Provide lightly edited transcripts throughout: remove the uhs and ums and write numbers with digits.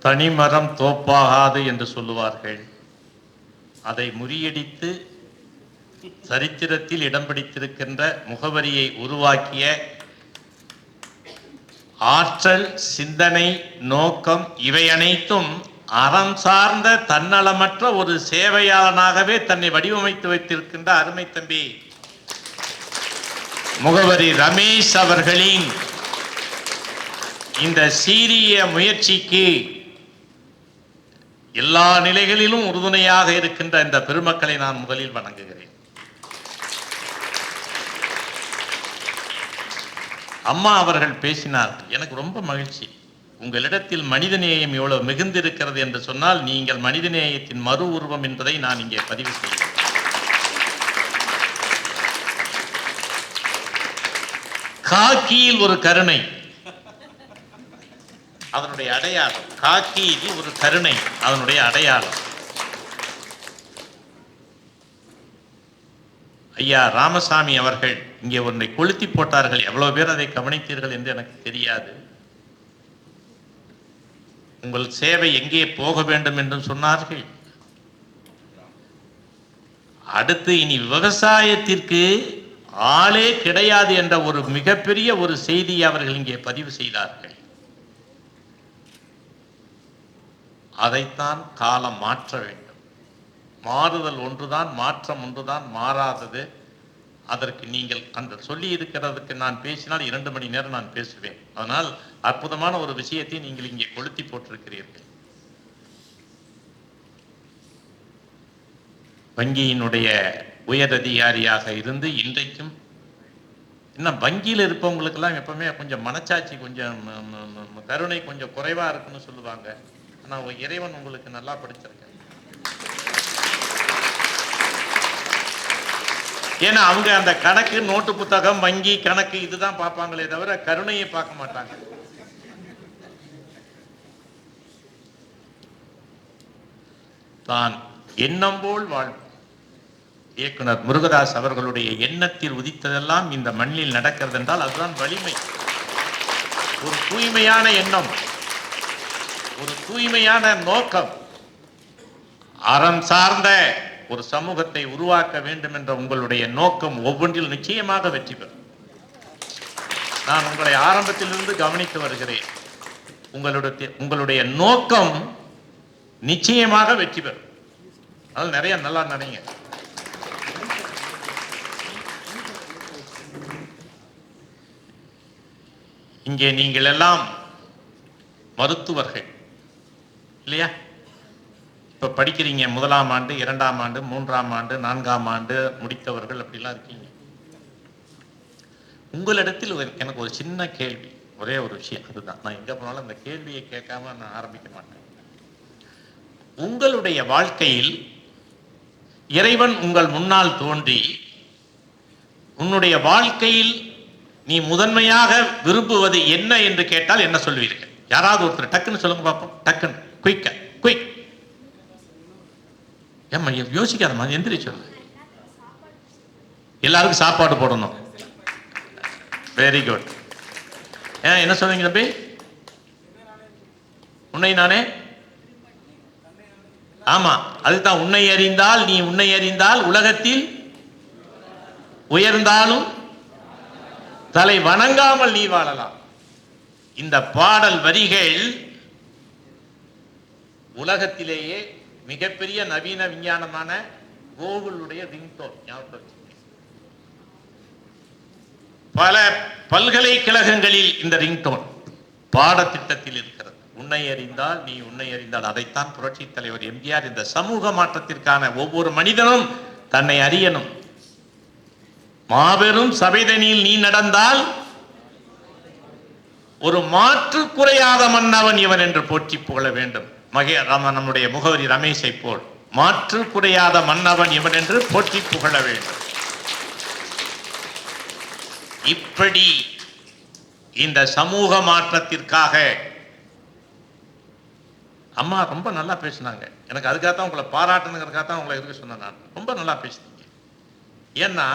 தனிமரம் தோப்பாகாது என்று சொல்லுவார்கள். அதை முறியடித்து சரித்திரத்தில் இடம் பிடித்திருக்கின்ற முகவரியை உருவாக்கிய ஆற்றல், சிந்தனை, நோக்கம் இவை அனைத்தும் அறம் சார்ந்த தன்னலமற்ற ஒரு சேவையாளனாகவே தன்னை வடிவமைத்து வைத்திருக்கின்ற அருமை தம்பி முகவரி ரமேஷ் அவர்களின் இந்த சீரிய முயற்சிக்கு எல்லா நிலைகளிலும் உறுதுணையாக இருக்கின்ற இந்த பெருமக்களை நான் முதலில் வணங்குகிறேன். அம்மா அவர்கள் பேசினார், எனக்கு ரொம்ப மகிழ்ச்சி. உங்களிடத்தில் மனிதநேயம் எவ்வளவு மிகுந்திருக்கிறது என்று சொன்னால் நீங்கள் மனிதநேயத்தின் மறு உருவம் என்பதை நான் இங்கே பதிவு செய்கிறேன். காக்கியில் ஒரு கருணை, அதனுடைய அடையாளம். காக்கியில் ஒரு கருணை, அதனுடைய அடையாளம். ஐயா ராமசாமி அவர்கள் இங்கே ஒன்றை கொளுத்தி போட்டார்கள். எவ்வளவு பேர் அதை கவனித்தீர்கள் என்று எனக்கு தெரியாது. உங்கள் சேவை எங்கே போக வேண்டும் என்று சொன்னார்கள். அடுத்து இனி விவசாயத்திற்கு ஆளே கிடையாது என்ற ஒரு மிகப்பெரிய ஒரு செய்தியை அவர்கள் இங்கே பதிவு செய்தார்கள். அதைத்தான் காலம் மாற்ற வேண்டும். மாறுதல் ஒன்றுதான், மாற்றம் ஒன்றுதான் மாறாதது. அதற்கு நீங்கள் அந்த சொல்லி இருக்கிறதுக்கு நான் பேசினால் 2 மணி நேரம் நான் பேசுவேன். அதனால் அற்புதமான ஒரு விஷயத்தை நீங்கள் இங்கே கொளுத்தி போட்டிருக்கிறீர்கள். வங்கியினுடைய உயர் அதிகாரியாக இருந்து இன்றைக்கும் இன்னும் வங்கியில் இருப்பவங்களுக்கெல்லாம் எப்பவுமே கொஞ்சம் மனச்சாட்சி, கொஞ்சம் கருணை கொஞ்சம் குறைவா இருக்குன்னு சொல்லுவாங்க. ஆனால் இறைவன் உங்களுக்கு நல்லா படிச்சிருக்க. ஏன்னா அவங்க அந்த கணக்கு, நோட்டு புத்தகம், வங்கி கணக்கு இதுதான் பார்ப்பாங்களே தவிர கருணையை பார்க்க மாட்டாங்க. தான் எண்ணம் போல் வாழ்வு. இயக்குனர் முருகதாஸ் அவர்களுடைய எண்ணத்தில் உதித்ததெல்லாம் இந்த மண்ணில் நடக்கிறது என்றால் அதுதான் வலிமை. ஒரு தூய்மையான எண்ணம், ஒரு தூய்மையான நோக்கம், அறம் சார்ந்த ஒரு சமூகத்தை உருவாக்க வேண்டும் என்ற உங்களுடைய நோக்கம் ஒவ்வொன்றில் நிச்சயமாக வெற்றி பெறும். நான் உங்களை ஆரம்பத்திலிருந்து கவனித்து வருகிறேன். உங்களுடைய நோக்கம் நிச்சயமாக வெற்றி பெறும். அது நிறைய நல்லா நினைங்க. இங்கே நீங்கள் எல்லாம் மருத்துவர்கள் இல்லையா? இப்ப படிக்கிறீங்க. 1ஆம் ஆண்டு, 2ஆம் ஆண்டு, 3ஆம் ஆண்டு, 4ஆம் ஆண்டு முடித்தவர்கள் அப்படிலாம் இருக்கீங்க. உங்களிடத்தில் எனக்கு ஒரு சின்ன கேள்வி, ஒரே ஒரு விஷயம். அதுதான், நான் எங்க போனாலும் அந்த கேள்வியை கேட்காம நான் ஆரம்பிக்க மாட்டேன். உங்களுடைய வாழ்க்கையில் இறைவன் உங்கள் முன்னால் தோன்றி உன்னுடைய வாழ்க்கையில் நீ முதன்மையாக விரும்புவது என்ன என்று கேட்டால் என்ன சொல்வீர்கள்? யாராவது ஒருத்தர் டக்குன்னு சொல்லுங்க பார்ப்போம். டக்குன்னு, குயிக்கா, குயிக். ஏம்மா யோசிக்காதம்மா, எந்திரி சொல்லு. எல்லாருக்கும் சாப்பாடு போடணும். Very good. என்ன சொல்றீங்க தம்பி? உன்னை நானே. ஆமா, அதுதான். உன்னை அறிந்தால், நீ உன்னை அறிந்தால் உலகத்தில் உயர்ந்தாலும் தலை வணங்காமல் நீ வாழலாம். இந்த பாடல் வரிகள் உலகத்திலேயே மிகப்பெரிய நவீன விஞ்ஞானமான கூகுளுடைய ரிங்டோன். பல பல்கலைக்கழகங்களில் இந்த ரிங்டோன் பாடத்திட்டத்தில் இருக்கிறது. உன்னை அறிந்தால் நீ உன்னை அறிந்தால். அதைத்தான் புரட்சி தலைவர் எம்ஜிஆர் இந்த சமூக மாற்றத்திற்கான ஒவ்வொரு மனிதனும் தன்னை அறியணும். மாபெரும் சபைதனில் நீ நடந்தால் ஒரு மாற்று குறையாத மன்னவன் இவன் என்று போற்றி புகழ வேண்டும். நம்முடைய முகவரி ரமேஷை போல் மாற்று குறையாத மன்னவன் இவன் என்று போற்றி புகழ வேண்டும். இப்படி இந்த சமூக மாற்றத்திற்காக அம்மா ரொம்ப நல்லா பேசினாங்க. எனக்கு அதுக்காகத்தான் உங்களை பாராட்டணுங்கிறதுக்காகத்தான் உங்களை எதுக்கு சொன்னேன். நான் ரொம்ப நல்லா பேசினீங்க. ஏன்னா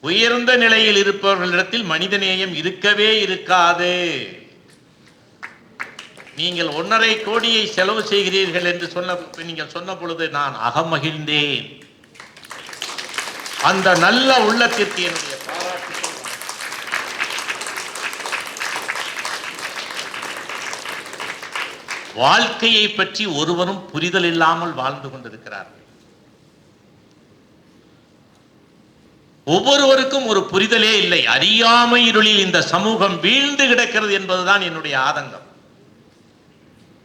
உயர்ந்த நிலையில் இருப்பவர்களிடத்தில் மனிதநேயம் இருக்கவே இருக்காது. நீங்கள் 1.5 கோடியை செலவு செய்கிறீர்கள் என்று நீங்கள் சொன்ன பொழுது நான் அகமகிழ்ந்தேன். அந்த நல்ல உள்ளத்திற்கு என்னுடைய பாராட்டுகள். வாழ்க்கையை பற்றி ஒருவரும் புரிதல் இல்லாமல் வாழ்ந்து கொண்டிருக்கிறார். ஒவ்வொருவருக்கும் ஒரு புரிதலே இல்லை. அறியாமை இருளில் இந்த சமூகம் வீழ்ந்து கிடக்கிறது என்பதுதான் என்னுடைய ஆதங்கம்.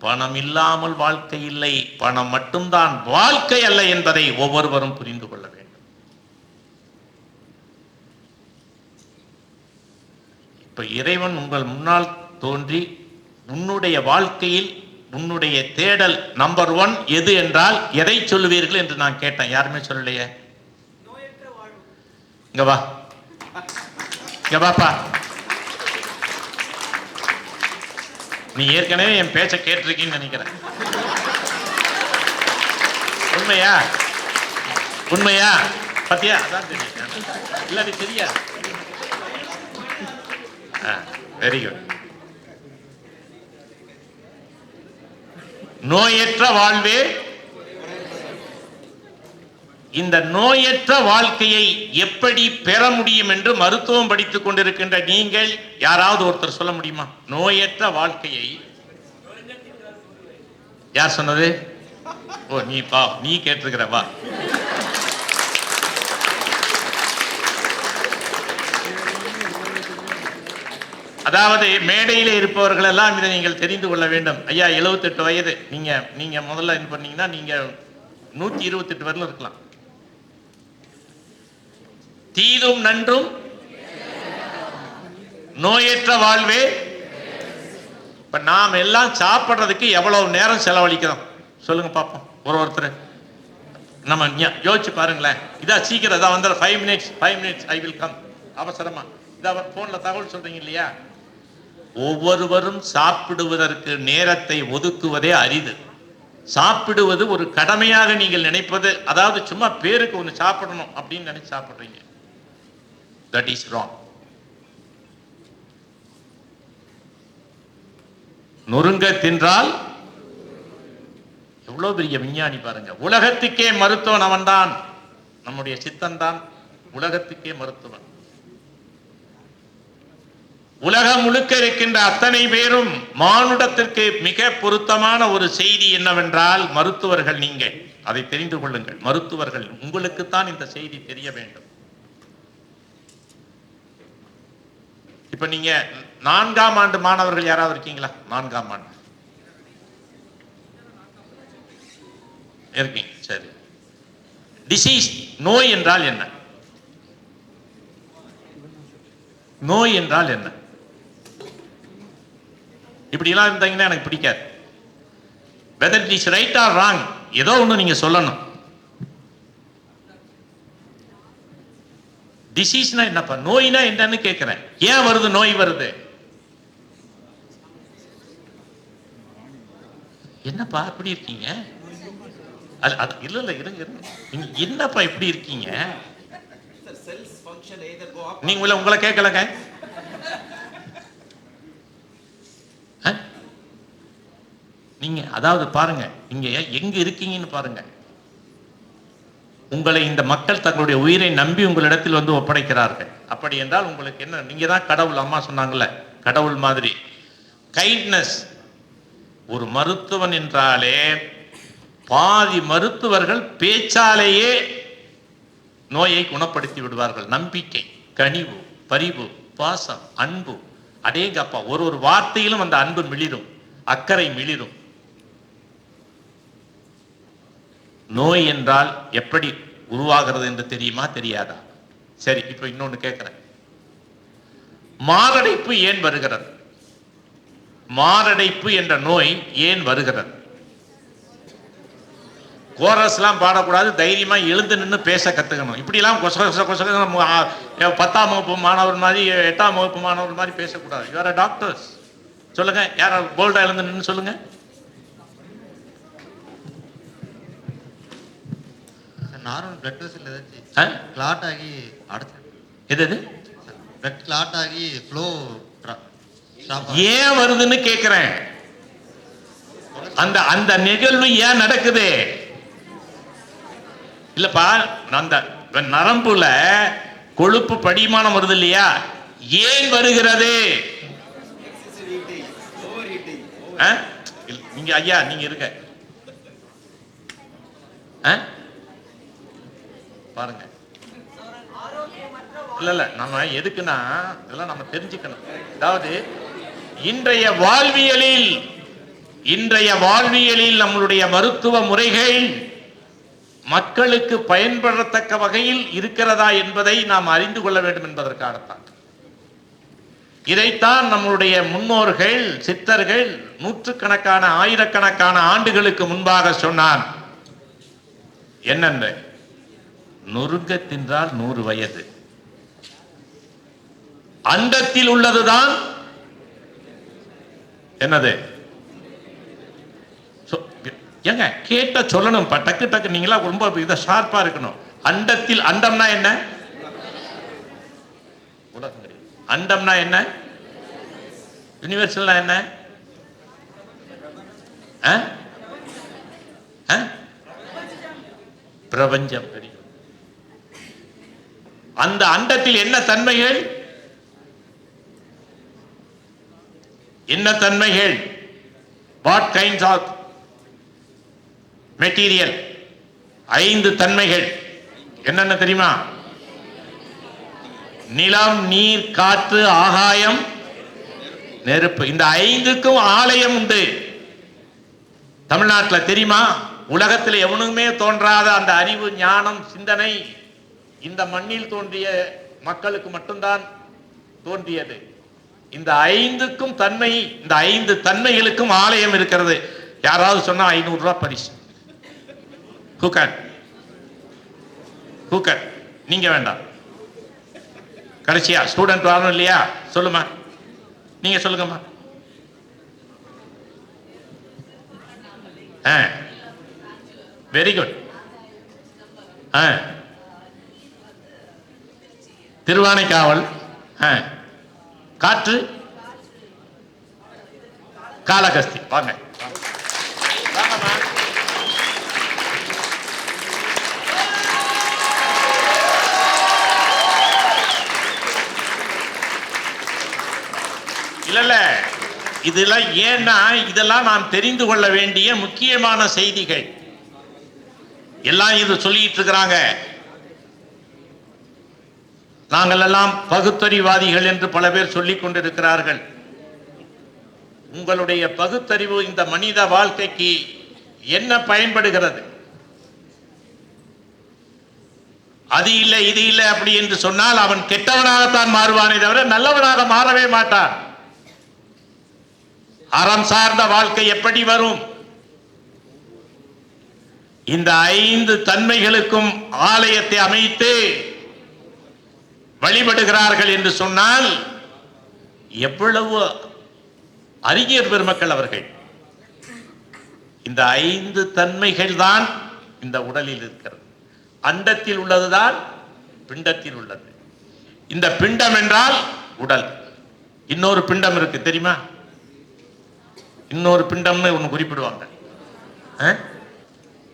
பணம் இல்லாமல் வாழ்க்கை இல்லை, பணம் மட்டும்தான் வாழ்க்கை அல்ல என்பதை ஒவ்வொருவரும் புரிந்து கொள்ள வேண்டும். இப்ப இறைவன் உங்கள் முன்னால் தோன்றி உன்னுடைய வாழ்க்கையில் உன்னுடைய தேடல் நம்பர் 1 எது என்றால் எதை சொல்லுவீர்கள் என்று நான் கேட்டேன். யாருமே சொல்லலையே. இங்க வா, இங்க வாப்பா. நீ ஏற்கனவே என் பேச்ச கேட்டிருக்கீன்னு நினைக்கிறேன். உண்மையா? உண்மையா? பத்தியா? அதான் தெரியும். இல்லாட்டி தெரியாது. Very good. நோயற்ற வாழ்வே. இந்த நோயற்ற வாழ்க்கையை எப்படி பெற முடியும் என்று மருத்துவம் படித்துக் கொண்டிருக்கின்ற நீங்கள் யாராவது ஒருத்தர் சொல்ல முடியுமா? நோயற்ற வாழ்க்கையை யார் சொன்னது? ஓ, நீ கேட்டிருக்கிற. வா. அதாவது மேடையில் இருப்பவர்கள் எல்லாம் இதை நீங்கள் தெரிந்து கொள்ள வேண்டும். ஐயா 78 வயது. நீங்க முதல்ல என்ன பண்ணீங்கன்னா நீங்க 128 வரலும் இருக்கலாம். தீதும் நன்றும் நோயற்ற வாழ்வே. இப்ப நாம் எல்லாம் சாப்பிடுறதுக்கு எவ்வளவு நேரம் செலவழிக்கிறோம் சொல்லுங்க பாப்போம். ஒருத்தர் நம்ம யோசிச்சு பாருங்களேன். இதா சீக்கிரம் இதான் வந்து 5 மினிட்ஸ் ஐ வில் கம். அவசரமா இதா போன்ல தகவல் சொல்றீங்க இல்லையா? ஒவ்வொருவரும் சாப்பிடுவதற்கு நேரத்தை ஒதுக்குவதே அரிது. சாப்பிடுவது ஒரு கடமையாக நீங்கள் நினைப்பது, அதாவது சும்மா பேருக்கு ஒன்று சாப்பிடணும் அப்படின்னு நினைச்சு சாப்பிடுறீங்க. That is wrong. நொறுங்க தின்றால் எவ்வளவு பெரிய விஞ்ஞானி பாருங்க. உலகத்துக்கே மருத்துவன் அவன்தான். நம்முடைய சித்தன் தான் உலகத்துக்கே மருத்துவன். உலகம் முழுக்க இருக்கின்ற அத்தனை பேரும் மானுடத்திற்கு மிக பொருத்தமான ஒரு செய்தி என்னவென்றால், மருத்துவர்கள் நீங்கள் அதை தெரிந்து கொள்ளுங்கள். மருத்துவர்கள் உங்களுக்குத்தான் இந்த செய்தி தெரிய வேண்டும். இப்ப நீங்க 4ஆம் ஆண்டு மாணவர்கள் யாராவது இருக்கீங்களா? 4ஆம் ஆண்டு இருக்கீங்க. சரி. டிசீஸ், நோய் என்றால் என்ன? நோய் என்றால் என்ன? இப்படி எல்லாம் இருந்தீங்கன்னா எனக்கு பிடிக்காது. whether it is right or wrong, ஏதோ ஒண்ணு நீங்க சொல்லணும். டிசீஸ்னா என்னப்பா? நோய்னா என்னன்னு கேட்கிறேன். ஏன் வருது நோய்? வருது என்னப்பா இப்படி இருக்கீங்க? இல்ல இருங்க. நீங்க என்னப்பா இப்படி இருக்கீங்க? நீங்க உங்களை கேட்கலங்க. நீங்க அதாவது பாருங்க, நீங்க எங்க இருக்கீங்கன்னு பாருங்க. உங்களை இந்த மக்கள் தங்களுடைய உயிரை நம்பி உங்களிடத்தில் வந்து ஒப்படைக்கிறார்கள். அப்படி என்றால் உங்களுக்கு என்ன? நீங்க தான் கடவுள். அம்மா சொன்னாங்கல்ல, கடவுள் மாதிரி. கைண்ட்னஸ். ஒரு மருத்துவன் என்றாலே பாதி மருத்துவர்கள் பேச்சாலேயே நோயை குணப்படுத்தி விடுவார்கள். நம்பிக்கை, கனிவு, பரிவு, பாசம், அன்பு. அடேங்கப்பா, ஒரு வார்த்தையிலும் அந்த அன்பு மிளிரும், அக்கறை மிளிரும். நோய் என்றால் எப்படி உருவாகிறது என்று தெரியுமா? தெரியாதா? சரி, இப்ப இன்னொன்னு கேட்கிறேன். மாரடைப்பு ஏன் வருகிறது? மாரடைப்பு என்ற நோய் ஏன் வருகிறது? கோரஸ்லாம் பாடக்கூடாது, தைரியமா எழுந்து நின்று பேச கத்துக்கணும். இப்படிலாம் 10ஆம் வகுப்பு மாணவர் மாதிரி 8ஆம் வகுப்பு மாணவர் மாதிரி பேசக்கூடாது. You are doctors. சொல்லுங்க, யார போல்டா எழுந்து நின்று சொல்லுங்க. நார்மல் பிளட் வெசல் ஏதாச்சும் கிளாட் ஆகி அடைச்சு. எது? பிளட் கிளாட் ஆகி ஃப்ளோ ஏன் வருதுன்னு கேட்கிறேன். அந்த அந்த நிகழ்வு ஏன் நடக்குது? இல்லப்பா, அந்த நரம்புல கொழுப்பு படிமானம் வருது இல்லையா, ஏன் வருகிறது? நீங்க ஐயா நீங்க இருக்க பாருங்க. இல்ல நம்ம எதுக்குன்னா இதெல்லாம் நம்ம தெரிஞ்சுக்கணும். அதாவது இன்றைய வாழ்வியலில் நம்மளுடைய மருத்துவ முறைகள் மக்களுக்கு பயன்படத்தக்க வகையில் இருக்கிறதா என்பதை நாம் அறிந்து கொள்ள வேண்டும் என்பதற்காகத்தான். இதைத்தான் நம்முடைய முன்னோர்கள் சித்தர்கள் நூற்றுக்கணக்கான ஆயிரக்கணக்கான ஆண்டுகளுக்கு முன்பாக சொன்னார். என்னென்ன? நொறுங்க தின்றால் 100 வயது. அண்டத்தில் உள்ளதுதான் என்னது? ஏங்க கேட்ட சொல்லணும். டக்கு டக்கு நீங்களா ரொம்ப இதை ஷார்ப்பா இருக்கணும். அண்டத்தில், அண்டம்னா என்ன? உலகம். அண்டம்னா என்ன? யூனிவர்சல்னா என்ன? பிரபஞ்சம். அந்த அண்டத்தில் என்ன தன்மைகள்? என்ன தன்மைகள்? What kinds of material? 5 தன்மைகள். என்னென்ன தெரியுமா? நிலம், நீர், காற்று, ஆகாயம், நெருப்பு. இந்த 5க்கும் ஆலயம் உண்டு. தமிழ்நாட்டில் தெரியுமா? உலகத்தில் எவனுமே தோன்றாத அந்த அறிவு, ஞானம், சிந்தனை இந்த மண்ணில் தோன்றிய மக்களுக்கு மட்டும்தான் தோன்றியது. இந்த 5க்கும் தன்மை, இந்த 5 தன்மைகளுக்கும் ஆலயம் இருக்கிறது. யாராவது சொன்னா 500 ரூபாய் பரிசு. குக்கர் நீங்க வேண்டாம். கடைசியா ஸ்டூடெண்ட் வரணும் இல்லையா? சொல்லுமா, நீங்க சொல்லுங்கம்மா. Very good. திருவானைக்காவல். காற்று, காளகஸ்தி. வாங்க. இல்ல இதெல்லாம் ஏன்னா இதெல்லாம் நாம் தெரிந்து கொள்ள வேண்டிய முக்கியமான செய்திகள். எல்லாம் இது சொல்லிட்டு இருக்கிறாங்க. நாங்கள் எல்லாம் பகுத்தறிவாதிகள் என்று பல பேர் சொல்லிக் கொண்டிருக்கிறார்கள். உங்களுடைய பகுத்தறிவு இந்த மனித வாழ்க்கைக்கு என்ன பயன்படுகிறது? அது இல்லை இது இல்லை அப்படி என்று சொன்னால் அவன் கெட்டவனாகத்தான் மாறுவானே தவிர நல்லவனாக மாறவே மாட்டான். அறம் சார்ந்த வாழ்க்கை எப்படி வரும்? இந்த 5 தன்மைகளுக்கும் ஆலயத்தை அமைத்து வழிபடுகிறார்கள் என்று சொன்னால் எவ்வளவு அறிஞர் பெருமக்கள் அவர்கள். இந்த 5 தன்மைகள் தான் இந்த உடலில் இருக்கிறது. அண்டத்தில் உள்ளதுதான் பிண்டத்தில் உள்ளது. இந்த பிண்டம் என்றால் உடல். இன்னொரு பிண்டம் இருக்கு தெரியுமா? இன்னொரு பிண்டம்னு ஒன்று குறிப்பிடுவாங்க.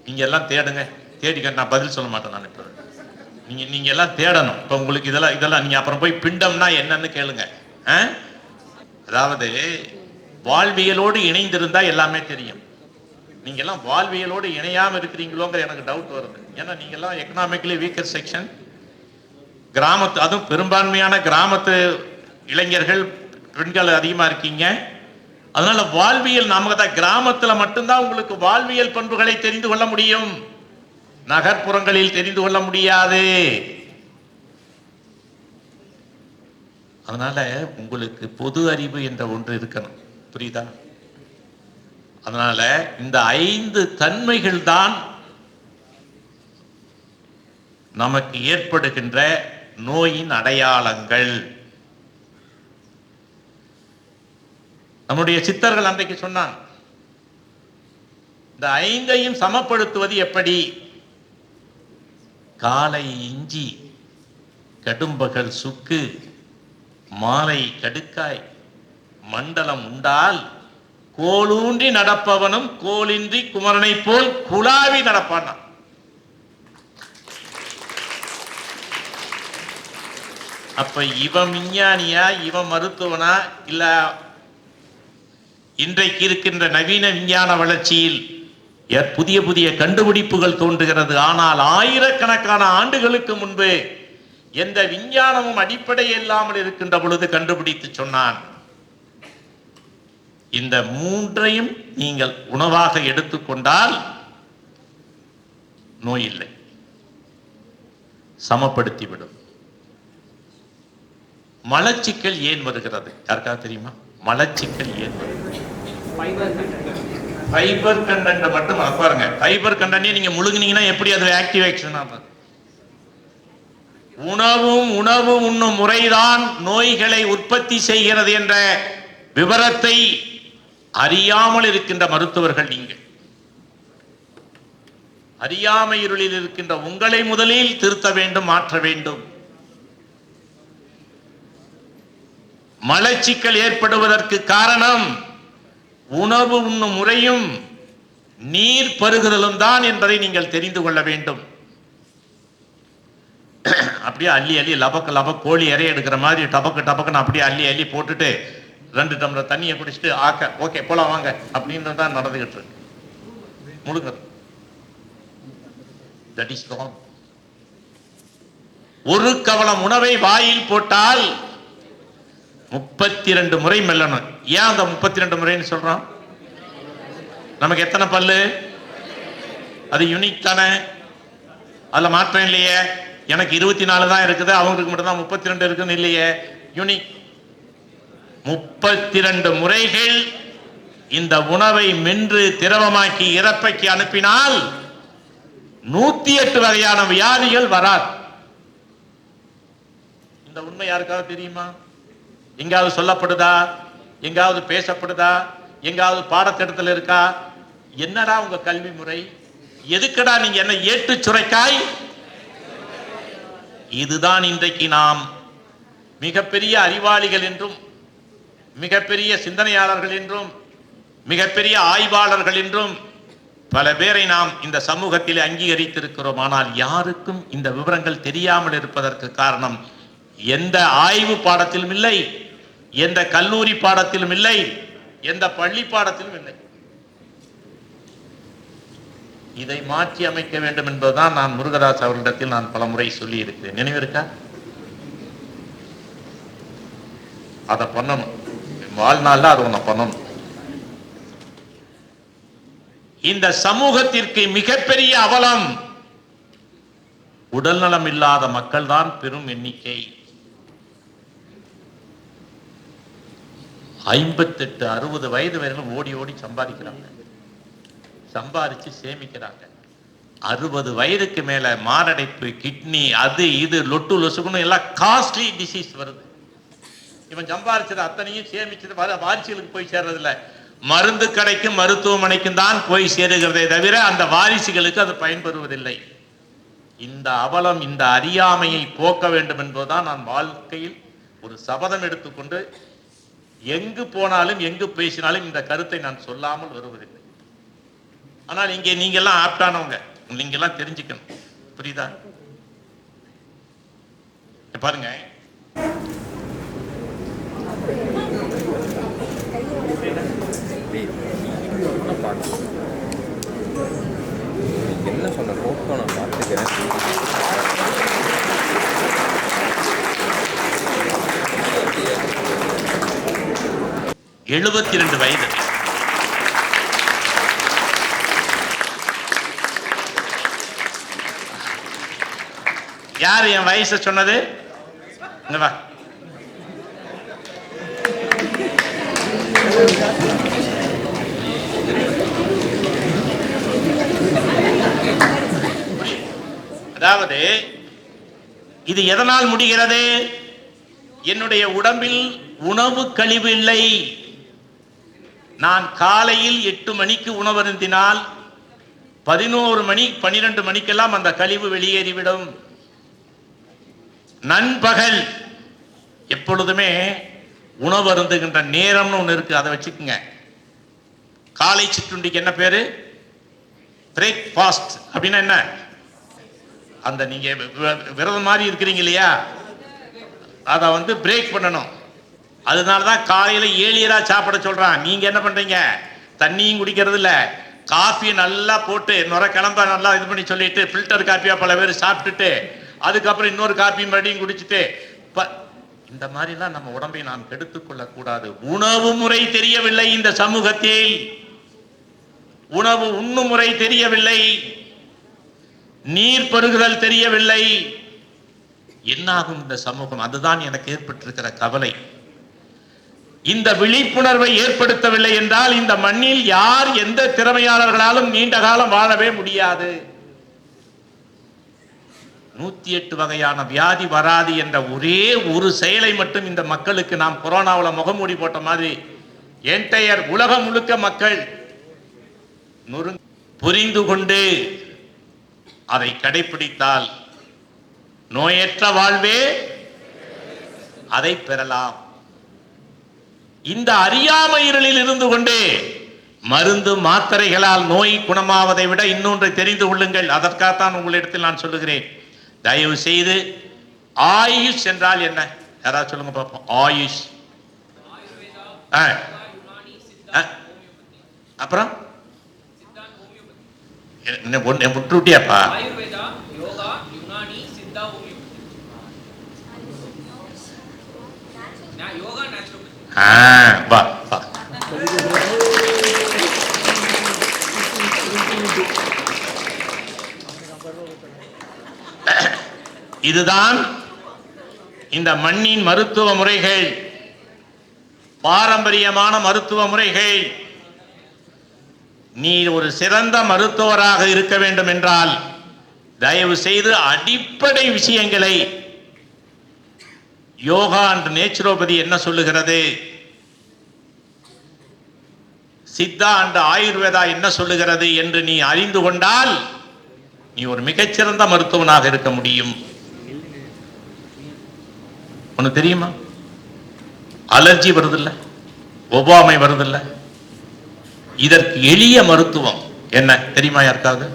நீங்க எல்லாம் தேடுங்க, தேடிக்க. நான் பதில் சொல்ல மாட்டேன். நான் இப்போ நீங்க எல்லாம் தேடணும். இப்போ உங்களுக்கு இதெல்லாம் நீங்க அப்புறம் போய் பிண்டம்னா என்னன்னு கேளுங்க. அதாவது வாழ்வியலோடு இணைந்திருந்தா எல்லாமே தெரியும். நீங்க எல்லாம் வாழ்வியலோடு இணையாம இருக்கிறீங்களோங்கிற எனக்கு டவுட் வருது. ஏன்னா நீங்க எல்லாம் எக்கனாமிக்கலி வீக்கர் செக்ஷன், கிராமத்து, அதுவும் பெரும்பான்மையான கிராமத்து இளைஞர்கள், பெண்கள் அதிகமா இருக்கீங்க. அதனால வாழ்வியல் நமக்கு தான் கிராமத்துல மட்டும்தான் உங்களுக்கு வாழ்வியல் பண்புகளை தெரிந்து கொள்ள முடியும். நகர்ப்புறங்களில் தெரிந்து கொள்ள முடியாது. அதனால உங்களுக்கு பொது அறிவு என்ற ஒன்று இருக்கணும். புரியுதா? அதனால இந்த 5 தன்மைகள் தான் நமக்கு ஏற்படுகின்ற நோயின் அடையாளங்கள். நம்முடைய சித்தர்கள் அன்றைக்கு சொன்னான், இந்த 5ஐயும் சமப்படுத்துவது எப்படி? காலை இஞ்சி, கடும்பகல் சுக்கு, மாலை கடுக்காய், மண்டலம் உண்டால் கோலூன்றி நடப்பவனும் கோலின்றி குமரனை போல் குலாவி நடப்பான். அப்ப இவன் விஞ்ஞானியா, இவன் மருத்துவனா, இல்ல இன்றைக்கு இருக்கின்ற நவீன விஞ்ஞான வளர்ச்சியில் புதிய புதிய கண்டுபிடிப்புகள் தோன்றுகிறது. ஆனால் ஆயிரக்கணக்கான ஆண்டுகளுக்கு முன்பு எந்த விஞ்ஞானமும் அடிப்படை இல்லாமல் இருக்கின்ற பொழுது கண்டுபிடித்து சொன்னான். இந்த மூன்றையும் நீங்கள் உணவாக எடுத்துக்கொண்டால் நோய் இல்லை, சமப்படுத்திவிடும். மலச்சிக்கல் ஏன் வருகிறது யாருக்காவது தெரியுமா? மலச்சிக்கல் ஏன் வருகிறது? ஃபைபர் கண்டென்ட் மட்டும் பாருங்க. ஃபைபர் கண்டென்ட் நீங்க முழுங்கினீங்கன்னா எப்படி அது ஆக்டிவேஷன் ஆகும்? உணவு உண்ணும் முறைதான் நோய்களை உற்பத்தி செய்கிறது என்ற விவரத்தை அறியாமல் இருக்கின்ற மருத்துவர்கள் நீங்கள். அறியாமை இருளில் இருக்கின்ற உங்களை முதலில் திருத்த வேண்டும், மாற்ற வேண்டும். மலச்சிக்கல் ஏற்படுவதற்கு காரணம் உணவு உண்ணும் முறையும் நீர் பருகுதலும் தான் என்பதை நீங்கள் தெரிந்து கொள்ள வேண்டும். அப்படியே அள்ளி அள்ளி லபக்க கோழி இறைய எடுக்கிற மாதிரி டபக்குன்னு அப்படியே அள்ளி அள்ளி போட்டுட்டு 2 டம்ளர் தண்ணியை குடிச்சிட்டு ஓகே போலாம் வாங்க அப்படின்னு தான் நடந்துகிட்டு இருக்கு. முழுங்க தட் இஸ் ராங். ஒரு கவளம் உணவை வாயில் போட்டால் 32 முறை மெல்லணும். ஏன் அந்த 32 முறைன்னு சொல்றோம்? நமக்கு எத்தனை பல்லு? அது யூனிக் தானே, அதுல மாற்றம் இல்லையே. எனக்கு 24 தான் இருக்குது, அவங்களுக்கு மட்டும் தான் 32 இருக்குன்னு இல்லையே, யூனிக். 32 முறைகள் இந்த உணவை மென்று திரவமாக்கி இறப்பைக்கு அனுப்பினால் 108 வகையான வியாதிகள் வராது. இந்த உண்மை யாருக்காவது தெரியுமா? எங்காவது சொல்லப்படுதா? எங்காவது பேசப்படுதா? எங்காவது பாடத்திட்டத்தில் இருக்கா? என்னடா உங்க கல்வி முறை? எதுக்கடா நீங்க என்ன ஏட்டு சுரைக்காய்? இதுதான் இன்றைக்கு நாம் மிகப்பெரிய அறிவாளிகள் என்றும், மிகப்பெரிய சிந்தனையாளர்கள் என்றும், மிகப்பெரிய ஆய்வாளர்கள் என்றும் பல பேரை நாம் இந்த சமூகத்தில் அங்கீகரித்திருக்கிறோம். ஆனால் யாருக்கும் இந்த விவரங்கள் தெரியாமல் இருப்பதற்கு காரணம் எந்த ஆய்வு பாடத்திலும் இல்லை, எந்த கல்லூரி பாடத்திலும் இல்லை, எந்த பள்ளி பாடத்திலும் இல்லை. இதை மாற்றி அமைக்க வேண்டும் என்பதுதான் நான் முருகதாஸ் அவர்களிடத்தில் நான் பல முறை சொல்லி இருக்கிறேன். நினைவு இருக்கா? அதை பண்ணணும், வாழ்நாள்ல அதை ஒண்ணு பண்ணணும். இந்த சமூகத்திற்கு மிகப்பெரிய அவலம் உடல்நலம் இல்லாத மக்கள் தான் பெரும் எண்ணிக்கை. 58-60 வயது வரையிலும் ஓடி ஓடி சம்பாதிக்கிறாங்க, சம்பாதிச்சு சேமிக்கிறாங்க. 60 வயதுக்கு மேல மாரடைப்பு, கிட்னி, அது இது லொட்டு லொசுக்குன்னு எல்லாம் காஸ்ட்லி டிசீஸ் வருது. இவன் சம்பாதிச்சது அத்தனையும் சேமிச்சது வாரிசுகளுக்கு போய் சேர்றது இல்லை, மருந்து கடைக்கும் மருத்துவமனைக்கும் தான் போய் சேருகிறதே தவிர அந்த வாரிசுகளுக்கு அது பயன்பெறுவதில்லை. இந்த அவலம், இந்த அறியாமையை போக்க வேண்டும் என்பதுதான் நான் வாழ்க்கையில் ஒரு சபதம் எடுத்துக்கொண்டு எங்கு போனாலும் எங்கு பேசினாலும் இந்த கருத்தை நான் சொல்லாமல் வருவதில்லை. ஆனால் இங்கே நீங்க எல்லாம் ஆப்டானவங்க, நீங்க எல்லாம் தெரிஞ்சுக்கணும், புரியுதா? பாருங்க, என்ன சொன்ன போட்டோ நான் பார்த்துக்கிறேன். 72 வயது. யார் என் வயசை சொன்னது? வா. அதாவது இது எதனால் முடிகிறது? என்னுடைய உடம்பில் உணவு கழிவு இல்லை. நான் காலையில் 8 மணிக்கு உணவருந்தினால் 11 மணி 12 மணிக்கெல்லாம் அந்த கழிவு வெளியேறிவிடும். நண்பகல் எப்பொழுதுமே உணவு அருந்துகின்ற நேரம்னு ஒன்று இருக்கு, அதை வச்சுக்கோங்க. காலை சிற்றுண்டிக்கு என்ன பேரு? பிரேக்ஃபாஸ்ட். அப்படின்னா என்ன? அந்த நீங்க விரதம் மாதிரி இருக்கிறீங்க இல்லையா, அதை பிரேக் பண்ணணும். அதனாலதான் காலையில ஏழியரா சாப்பிட சொல்றான். நீங்க என்ன பண்றீங்க? தண்ணியும் குடிக்கிறது இல்ல, காஃபி நல்லா போட்டு நுர கிளம்ப நல்லா இது பண்ணி சொல்லிட்டு ஃபில்டர் காப்பியா பல பேர் சாப்பிட்டுட்டு அதுக்கப்புறம் இன்னொரு காப்பி மறுபடியும் குடிச்சிட்டு இந்த மாதிரிலாம் நம்ம உடம்பை நாம் கெடுத்துக் கொள்ள கூடாது. உணவு முறை தெரியவில்லை இந்த சமூகத்தில், உணவு உண்ணும் முறை தெரியவில்லை, நீர் பருகுதல் தெரியவில்லை. என்னாகும் இந்த சமூகம்? அதுதான் எனக்கு ஏற்பட்டிருக்கிற கவலை. இந்த விழிப்புணர்வை ஏற்படுத்தவில்லை என்றால் இந்த மண்ணில் யார் எந்த திறமையாளர்களாலும் நீண்ட காலம் வாழவே முடியாது. 108 வகையான வியாதி வராது என்ற ஒரே ஒரு செயலை மட்டும் இந்த மக்களுக்கு நாம் கொரோனாவில் முகமூடி போட்ட மாதிரி என்டையர் உலகம் முழுக்க மக்கள் புரிந்து கொண்டு அதை கடைபிடித்தால் நோயற்ற வாழ்வே அதை பெறலாம். இந்த அறியாமை இருளில் இருந்து கொண்டு மருந்து மாத்திரைகளால் நோய் குணமாவதை விட இன்னொன்றை தெரிந்து கொள்ளுங்கள். அதற்காகத்தான் உங்களிடத்தில் நான் சொல்லுகிறேன், தயவு செய்து ஆயுஷ் என்றால் என்ன? யாராவது சொல்லுங்க பார்ப்போம். ஆயுஷ் அப்புறம் விட்டுட்டியாப்பா? வா வா. இதுதான் இந்த மண்ணின் மருத்துவ முறைகள், பாரம்பரியமான மருத்துவ முறைகள். நீ ஒரு சிறந்த மருத்துவராக இருக்க வேண்டும் என்றால் தயவு செய்து அடிப்படை விஷயங்களை யோகா அண்ட் நேச்சுரோபதி என்ன சொல்லுகிறது, சித்தா அண்ட் ஆயுர்வேதா என்ன சொல்லுகிறது என்று நீ அறிந்து கொண்டால் நீ ஒரு மிகச்சிறந்த மருத்துவனாக இருக்க முடியும். உனக்கு தெரியுமா, அலர்ஜி வருதில்ல, ஒவ்வாமை வருதில்ல, இதற்கு எளிய மருத்துவம் என்ன தெரியுமா? யாருக்காவது?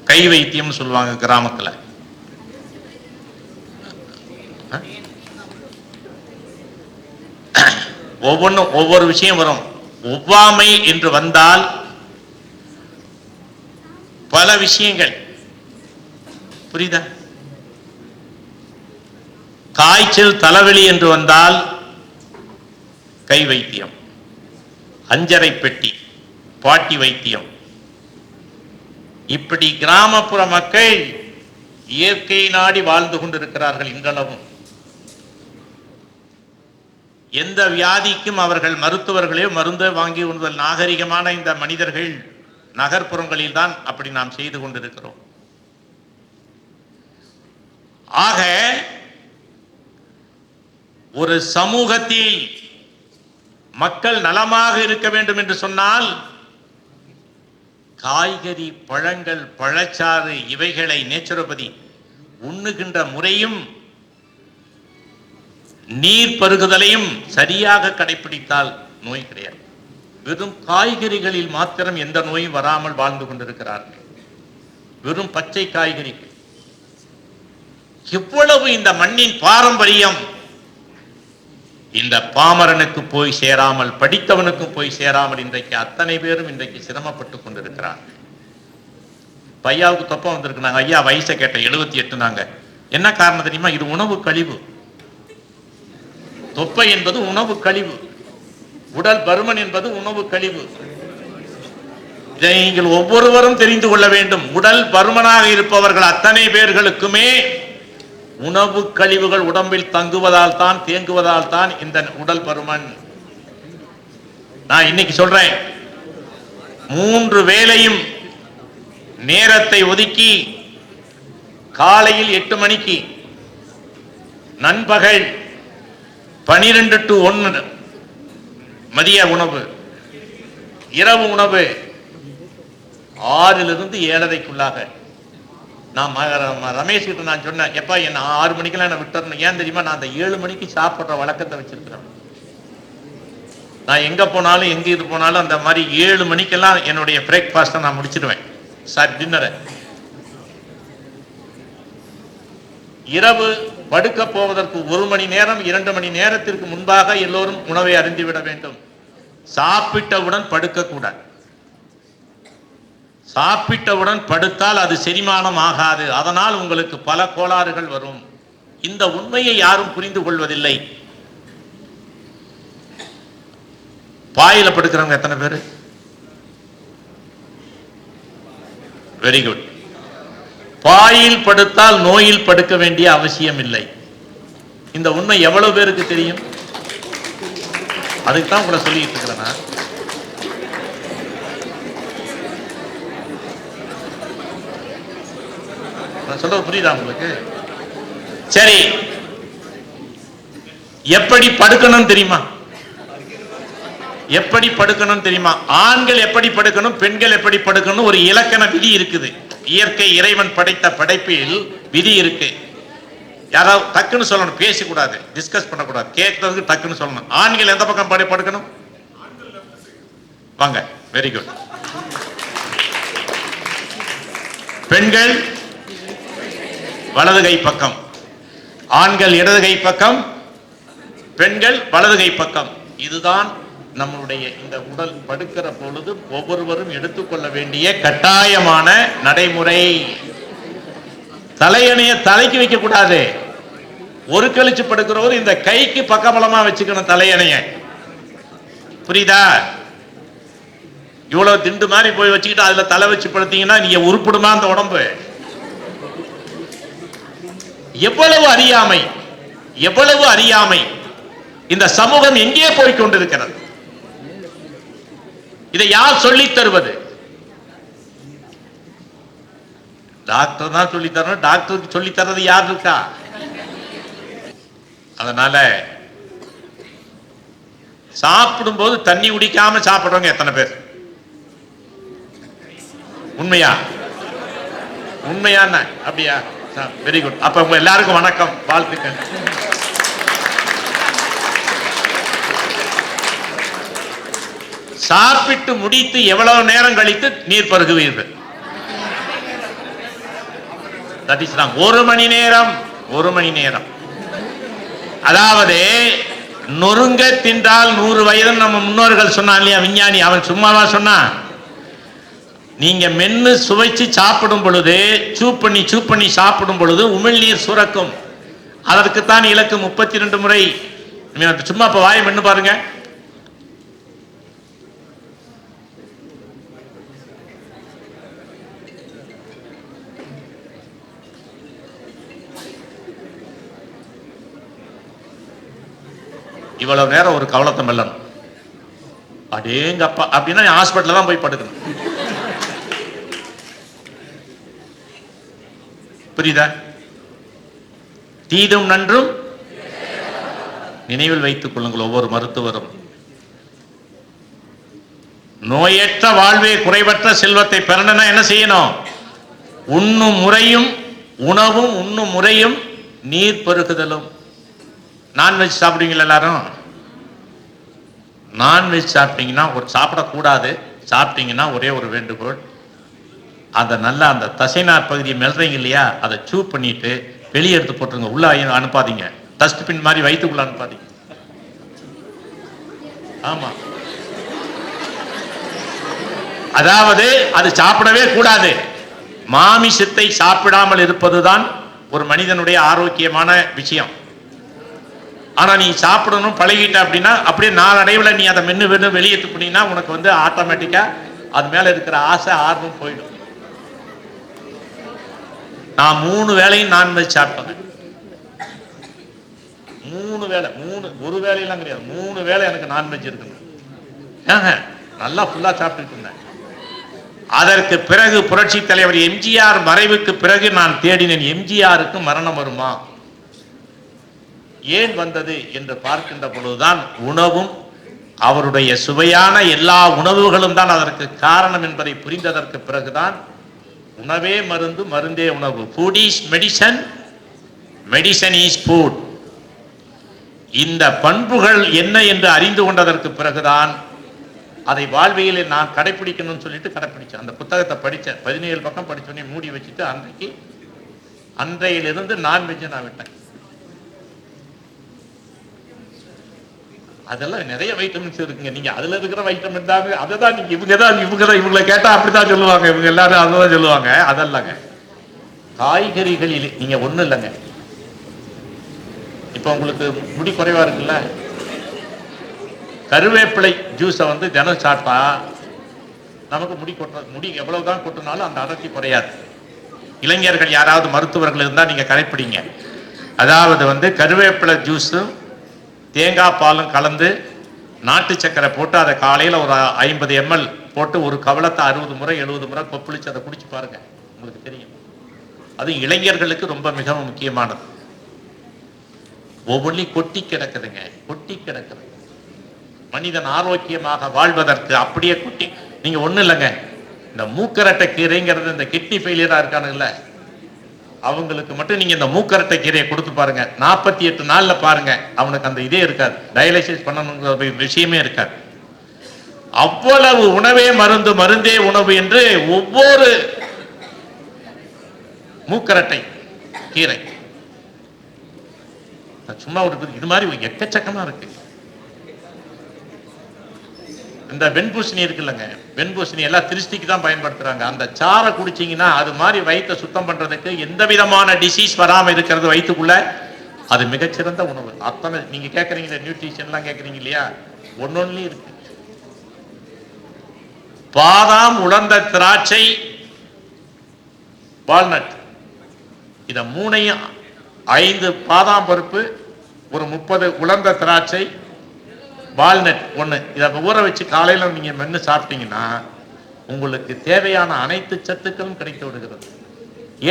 கை வைத்தியம் சொல்லுவாங்க கிராமத்துல. ஒவ்வொன்றும் ஒவ்வொரு விஷயம் வரும். ஒவ்வாமை என்று வந்தால் பல விஷயங்கள் புரியுதா? காய்ச்சல் தலைவலி என்று வந்தால் கை வைத்தியம், அஞ்சரை பெட்டி, பாட்டி வைத்தியம். இப்படி கிராமப்புற மக்கள் இயற்கை நாடி வாழ்ந்து கொண்டிருக்கிறார்கள் இன்றளவும். எந்த வியாதிக்கும் அவர்கள் மருத்துவர்களே மருந்து வாங்கி உண்ணுதல். நாகரிகமான இந்த மனிதர்கள் நகர்ப்புறங்களில் தான் அப்படி நாம் செய்து கொண்டிருக்கிறோம். ஆக ஒரு சமூகத்தில் மக்கள் நலமாக இருக்க வேண்டும் என்று சொன்னால் காய்கறி, பழங்கள், பழச்சாறு இவைகளை நேச்சுரோபதி உண்ணுகின்ற முறையும் நீர் பருகுதலையும் சரியாக கடைபிடித்தால் நோய் கிடையாது. வெறும் காய்கறிகளில் மாத்திரம் எந்த நோயும் வராமல் வாழ்ந்து கொண்டிருக்கிறார்கள். வெறும் பச்சை காய்கறிகள். எவ்வளவு இந்த மண்ணின் பாரம்பரியம் இந்த பாமரனுக்கு போய் சேராமல், படித்தவனுக்கு போய் சேராமல் இன்றைக்கு அத்தனை பேரும் இன்றைக்கு சிரமப்பட்டு கொண்டிருக்கிறார்கள். பையாவுக்கு தொப்பம் வந்திருக்கு. நாங்க ஐயா வயசை கேட்ட 78. நாங்க என்ன காரணம் தெரியுமா? இது உணவு கழிவு. தொப்பை என்பது உணவு கழிவு, உடல் பருமன் என்பது உணவு கழிவு. இதை நீங்கள் ஒவ்வொருவரும் தெரிந்து கொள்ள வேண்டும். உடல் பருமனாக இருப்பவர்கள் அத்தனை பேர்களுக்குமே உணவு கழிவுகள் உடம்பில் தங்குவதால் தான், தேங்குவதால் தான் இந்த உடல் பருமன். நான் இன்னைக்கு சொல்றேன், 3 வேளையும் நேரத்தை ஒதுக்கி காலையில் 8 மணிக்கு, நண்பகல் 12 to 1 மதிய உணவு, இரவு உணவு 6 to 7:30. நான் ரமேஷ் கிட்ட நான் சொன்னேன், எப்பா என்ன 6 மணிக்கெல்லாம் என்ன விட்டுறணும். ஏன் தெரியுமா? நான் அந்த 7 மணிக்கு சாப்பிட்ற வழக்கத்தை வச்சிருக்கிறேன். நான் எங்கே போனாலும் எங்கே இது போனாலும் அந்த மாதிரி 7 மணிக்கெல்லாம் என்னுடைய பிரேக்ஃபாஸ்ட்டை நான் முடிச்சிடுவேன் சார், டின்னரை. இரவு படுக்க போவதற்கு 1 மணி நேரம் 2 மணி நேரத்திற்கு முன்பாக எல்லோரும் உணவை அருந்திவிட வேண்டும். சாப்பிட்டவுடன் படுக்கக்கூடாது. சாப்பிட்டவுடன் படுத்தால் அது செரிமானம் ஆகாது. அதனால் உங்களுக்கு பல கோளாறுகள் வரும். இந்த உண்மையை யாரும் புரிந்து கொள்வதில்லை. பாயில படுக்கிறவங்க எத்தனை பேர்? Very good. பாயில் படுத்தால் நோயில் படுக்க வேண்டிய அவசியம் இல்லை. இந்த உண்மை எவ்வளவு பேருக்கு தெரியும்? அதுக்கு தான் உங்களை சொல்லிட்டு இருக்கிறேன். நான் சொல்றது புரியுதா உங்களுக்கு? சரி, எப்படி படுக்கணும் தெரியுமா? எப்படி படுக்கணும் தெரியுமா? ஆண்கள் எப்படி படுக்கணும், பெண்கள் எப்படி படுக்கணும் ஒரு இலக்கண விதி இருக்குது. இயற்கை இறைவன் படைத்த படைப்பில் விதி இருக்கு. யாராவது டக்குன்னு சொல்லணும், பேசக்கூடாது, டிஸ்கஸ் பண்ணக்கூடாது, கேட்கறதுக்கு டக்குன்னு சொல்லணும். ஆண்கள் எந்த பக்கம் படுக்கணும்? வாங்க, வெரி குட். பெண்கள் வலது கை பக்கம், ஆண்கள் இடது கை பக்கம், பெண்கள் வலது கை பக்கம். இதுதான் நம்முடைய இந்த உடல் படுக்கிற பொழுது ஒவ்வொருவரும் எடுத்துக்கொள்ள வேண்டிய கட்டாயமான நடைமுறை. தலையணைய தலைக்கு வைக்க கூடாது. ஒரு கழிச்சு படுக்கிறவர் இந்த கைக்கு பக்கபலமா வச்சுக்கணும் தலையணைய. புரியுதா? இவ்வளவு திண்டு மாதிரி போய் வச்சுக்கிட்டு அதுல தலை வச்சு படுத்தீங்கன்னா நீங்க உருப்பிடுமா அந்த உடம்பு? எவ்வளவு அறியாமை, எவ்வளவு அறியாமை! இந்த சமூகம் எங்கே போய் கொண்டிருக்கிறது? இதை யார் சொல்லித் தருவது? டாக்டர் தான் சொல்லி தரணும். டாக்டருக்கு சொல்லி தர்றது யார் இருக்கா? அதனால சாப்பிடும் போது தண்ணி குடிக்காம சாப்பிடுறவங்க எத்தனை பேர்? உண்மையா? உண்மையான அப்படியா? Very good. அப்ப உங்க எல்லாருக்கும் வணக்கம், வாழ்த்துக்கள். சாப்பிட்டு முடித்து எவ்வளவு நேரம் கழித்து நீர் பருகுவீர்கள்? That is wrong. 1 மணி நேரம். 1 மணி நேரம். அதாவது நொறுங்க தின்றால் 100 வயது நம்ம முன்னோர்கள் சொன்னான் இல்லையா, விஞ்ஞானி. அவன் சும்மாவா சொன்னான்? நீங்க மென்னு சுவைச்சு சாப்பிடும் பொழுது, சூப் பண்ணி சாப்பிடும் பொழுது உமிழ்நீர் சுரக்கும். அதற்குத்தான் இலக்கு 32 முறை. சும்மா இப்ப வாயை மென்னு பாருங்க. இவ்வளவு நேரம் ஒரு கவலத்தை மெல்லணும். அடேங்கப்பா அப்படின்னா ஹாஸ்பிட்டல்ல தான் போய் படுக்கணும். புரியுதா? தீதும் நன்றும் நினைவில் வைத்துக் கொள்ளுங்கள் ஒவ்வொரு மருத்துவரும். நோயற்ற வாழ்வே குறைவற்ற செல்வத்தை பெறணும்னா என்ன செய்யணும்? உண்ணும் முறையும் உணவும், உண்ணும் முறையும் நீர் பருகுதலும். நான்வெஜ் சாப்பிடுவீங்களா எல்லாரும்? நான்வெஜ் சாப்பிட்டீங்கன்னா ஒரு சாப்பிடக்கூடாது. சாப்பிட்டீங்கன்னா ஒரே ஒரு வேண்டுகோள், அந்த நல்லா அந்த தசைநார் பகுதியை மெல்றீங்க இல்லையா, அதை சூ பண்ணிட்டு வெளியே எடுத்து போட்டுருங்க. உள்ள அனுப்பாதீங்க. டஸ்ட்பின் மாதிரி வயிற்றுக்குள்ள அனுப்பாதீங்க. ஆமா, அதாவது அது சாப்பிடவே கூடாது. மாமிசத்தை சாப்பிடாமல் இருப்பதுதான் ஒரு மனிதனுடைய ஆரோக்கியமான விஷயம். ஆனா நீ சாப்பிடணும் பழகிட்ட அப்படின்னா அப்படியே நாளடைவில் நீ அதை மென்னு வெளியே துப்பினா உனக்கு வந்து ஆட்டோமேட்டிக்கா அது மேல இருக்கிற ஆசை ஆர்வம் போயிடும். நான் 3 வேளையும் நான்வெஜ் சாப்பிட்டேன். 3 வேளை, ஒரு வேலையெல்லாம் கிடையாது, 3 வேளை எனக்கு நான்வெஜ் இருக்குங்க. நல்லா ஃபுல்லா சாப்பிட்டுட்டு இருந்தேன். அதற்கு பிறகு புரட்சி தலைவர் எம்ஜிஆர் மறைவுக்கு பிறகு நான் தேடினேன், எம்ஜிஆருக்கு மரணம் வருமா, ஏன் வந்தது என்று பார்க்கின்ற பொழுதுதான் உணவும் அவருடைய சுவையான எல்லா உணவுகளும் தான் அதற்கு காரணம் என்பதை புரிந்ததற்கு பிறகுதான் உணவே மருந்து, மருந்தே உணவு. Food is medicine, medicine is food. இந்த பண்புகள் என்ன என்று அறிந்து கொண்டதற்கு பிறகுதான் அதை வாழ்வியலில் நான் கடைபிடிக்கணும்னு சொல்லிட்டு கடைபிடிச்சேன். அந்த புத்தகத்தை படித்தேன், 17 பக்கம் படிச்சோடனே மூடி வச்சுட்டு அன்றையிலிருந்து நான்வெஜ்ஜை நான் விட்டேன். அதெல்லாம் நிறைய வைட்டமின்ஸ் இருக்குங்க. நீங்க அதுல இருக்கிற வைட்டமின் தான் அதை தான் நீங்க இவங்களை கேட்டா அப்படித்தான் சொல்லுவாங்க. இவங்க எல்லாரும் அதான் சொல்லுவாங்க. அதல்லங்க, காய்கறிகளில் நீங்க ஒண்ணு இல்லைங்க. இப்ப உங்களுக்கு முடி குறைவா இருக்குல்ல, கருவேப்பிலை ஜூஸை தினம் சாப்பிட்டா நமக்கு முடி எவ்வளவுதான் கொட்டினாலும் அந்த அடர்த்தி குறையாது. இளைஞர்கள் யாராவது மருத்துவர்கள் இருந்தால் நீங்க கடைப்பிடிங்க. அதாவது கருவேப்பிலை ஜூஸும் தேங்காய் பாலும் கலந்து நாட்டு சக்கரை போட்டு அதை காலையில் ஒரு 50 ml போட்டு ஒரு கவலத்தை 60 முறை 70 முறை கொப்பளிச்சு அதை குடிச்சு பாருங்க, உங்களுக்கு தெரியும். அது இளைஞர்களுக்கு ரொம்ப மிகவும் முக்கியமானது. ஒவ்வொன்றையும் கொட்டி கிடக்குதுங்க, கொட்டி கிடக்குது. மனிதன் ஆரோக்கியமாக வாழ்வதற்கு அப்படியே கொட்டி. நீங்க ஒண்ணு இல்லைங்க, இந்த மூக்கரட்டை கீரைங்கிறது இந்த கிட்னி ஃபெயிலியரா இருக்கானுல்ல, அவங்களுக்கு மட்டும் நீங்க இந்த மூக்கரட்டை கீரையை கொடுத்து பாருங்க, 48 நாள்ல பாருங்க, அவனுக்கு அந்த இதே இருக்காது, டயாலிசிஸ் பண்ணணுங்கிற விஷயமே இருக்காது. அவ்வளவு உணவே மருந்து, மருந்தே உணவு என்று ஒவ்வொரு மூக்கரட்டை கீரை சும்மா ஒரு இது மாதிரி எக்கச்சக்கமா இருக்கு. இந்த வெண்பூசணி இருக்குல்லங்க, வெண்பூசணி எல்லாம் திருஷ்டிக்கு தான் பயன்படுத்துறாங்க. அந்த சாறை குடிச்சீங்கன்னா அது மாதிரி வயிற்றை சுத்தம் பண்றதுக்கு, எந்த விதமான டிசீஸ் வராம இருக்கிறது வயிற்றுக்குள்ள, அது மிகச்சிறந்த உணவு. அத்தனை நீங்க கேட்கறீங்க நியூட்ரிஷன்லாம் கேட்கறீங்க இல்லையா, ஒன்னொன்னு இருக்கு. பாதாம், உலர்ந்த திராட்சை, வால்நட், இத மூணையும் 5 பாதாம் பருப்பு, ஒரு 30 உலர்ந்த திராட்சை, வால்நட் 1, இதை ஊற வச்சு காலையில் நீங்க மென்று சாப்பிட்டீங்கன்னா உங்களுக்கு தேவையான அனைத்து சத்துக்களும் கிடைத்து விடுகிறது.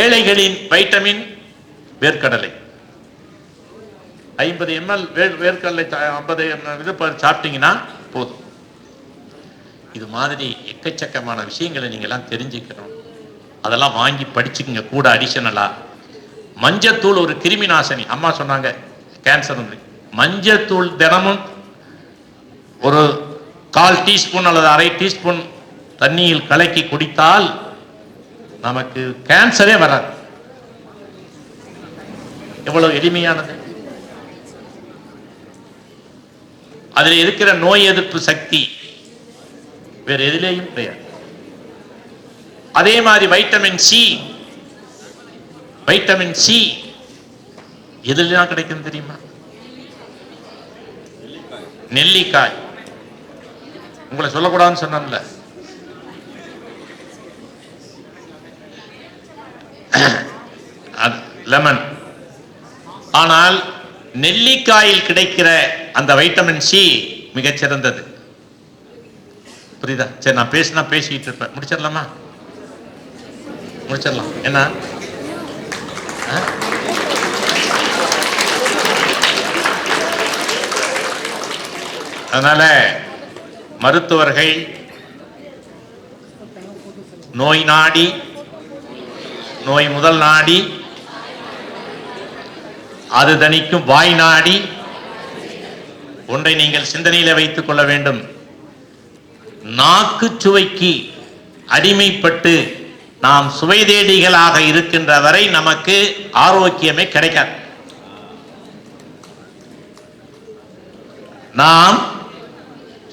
ஏழைகளின் வைட்டமின் வேர்க்கடலை 50 ml வேர்க்கடலை 50 இது சாப்பிட்டீங்கன்னா போதும். இது மாதிரி எக்கச்சக்கமான விஷயங்களை நீங்க எல்லாம் தெரிஞ்சுக்கணும். அதெல்லாம் வாங்கி படிச்சுக்கங்க. கூட அடிஷனலா மஞ்சத்தூள் ஒரு கிருமி நாசினி. அம்மா சொன்னாங்க கேன்சர் மஞ்சத்தூள் தினமும் ஒரு 1/4 டீஸ்பூன் அல்லது 1/2 டீஸ்பூன் தண்ணியில் கலக்கி குடித்தால் நமக்கு கேன்சரே வராது. எவ்வளவு எளிமையானது. அதில் இருக்கிற நோய் எதிர்ப்பு சக்தி வேற எதிலேயும் கிடையாது. அதே மாதிரி வைட்டமின் சி எதுலாம் கிடைக்கும் தெரியுமா? நெல்லிக்காய். உங்களை சொல்லக்கூடாதுன்னு சொன்னேன்ல, லெமன். ஆனால் நெல்லிக்காயில் கிடைக்கிற அந்த வைட்டமின் சி மிகச்சிறந்தது. புரியுதா? சரி, நான் பேசிட்டு இருப்பேன். முடிச்சிடலாமா? முடிச்சிடலாம். என்ன அதனால மருத்துவர்கள் நோய் நாடி, நோய் முதல் நாடி, அது தணிக்கும் வாய் நாடி, ஒன்றை நீங்கள் சிந்தனையில வைத்துக் கொள்ள வேண்டும். நாக்கு சுவைக்கு அடிமைப்பட்டு நாம் சுவை தேடிகளாக இருக்கின்ற வரை நமக்கு ஆரோக்கியமே கிடைக்காது. நாம்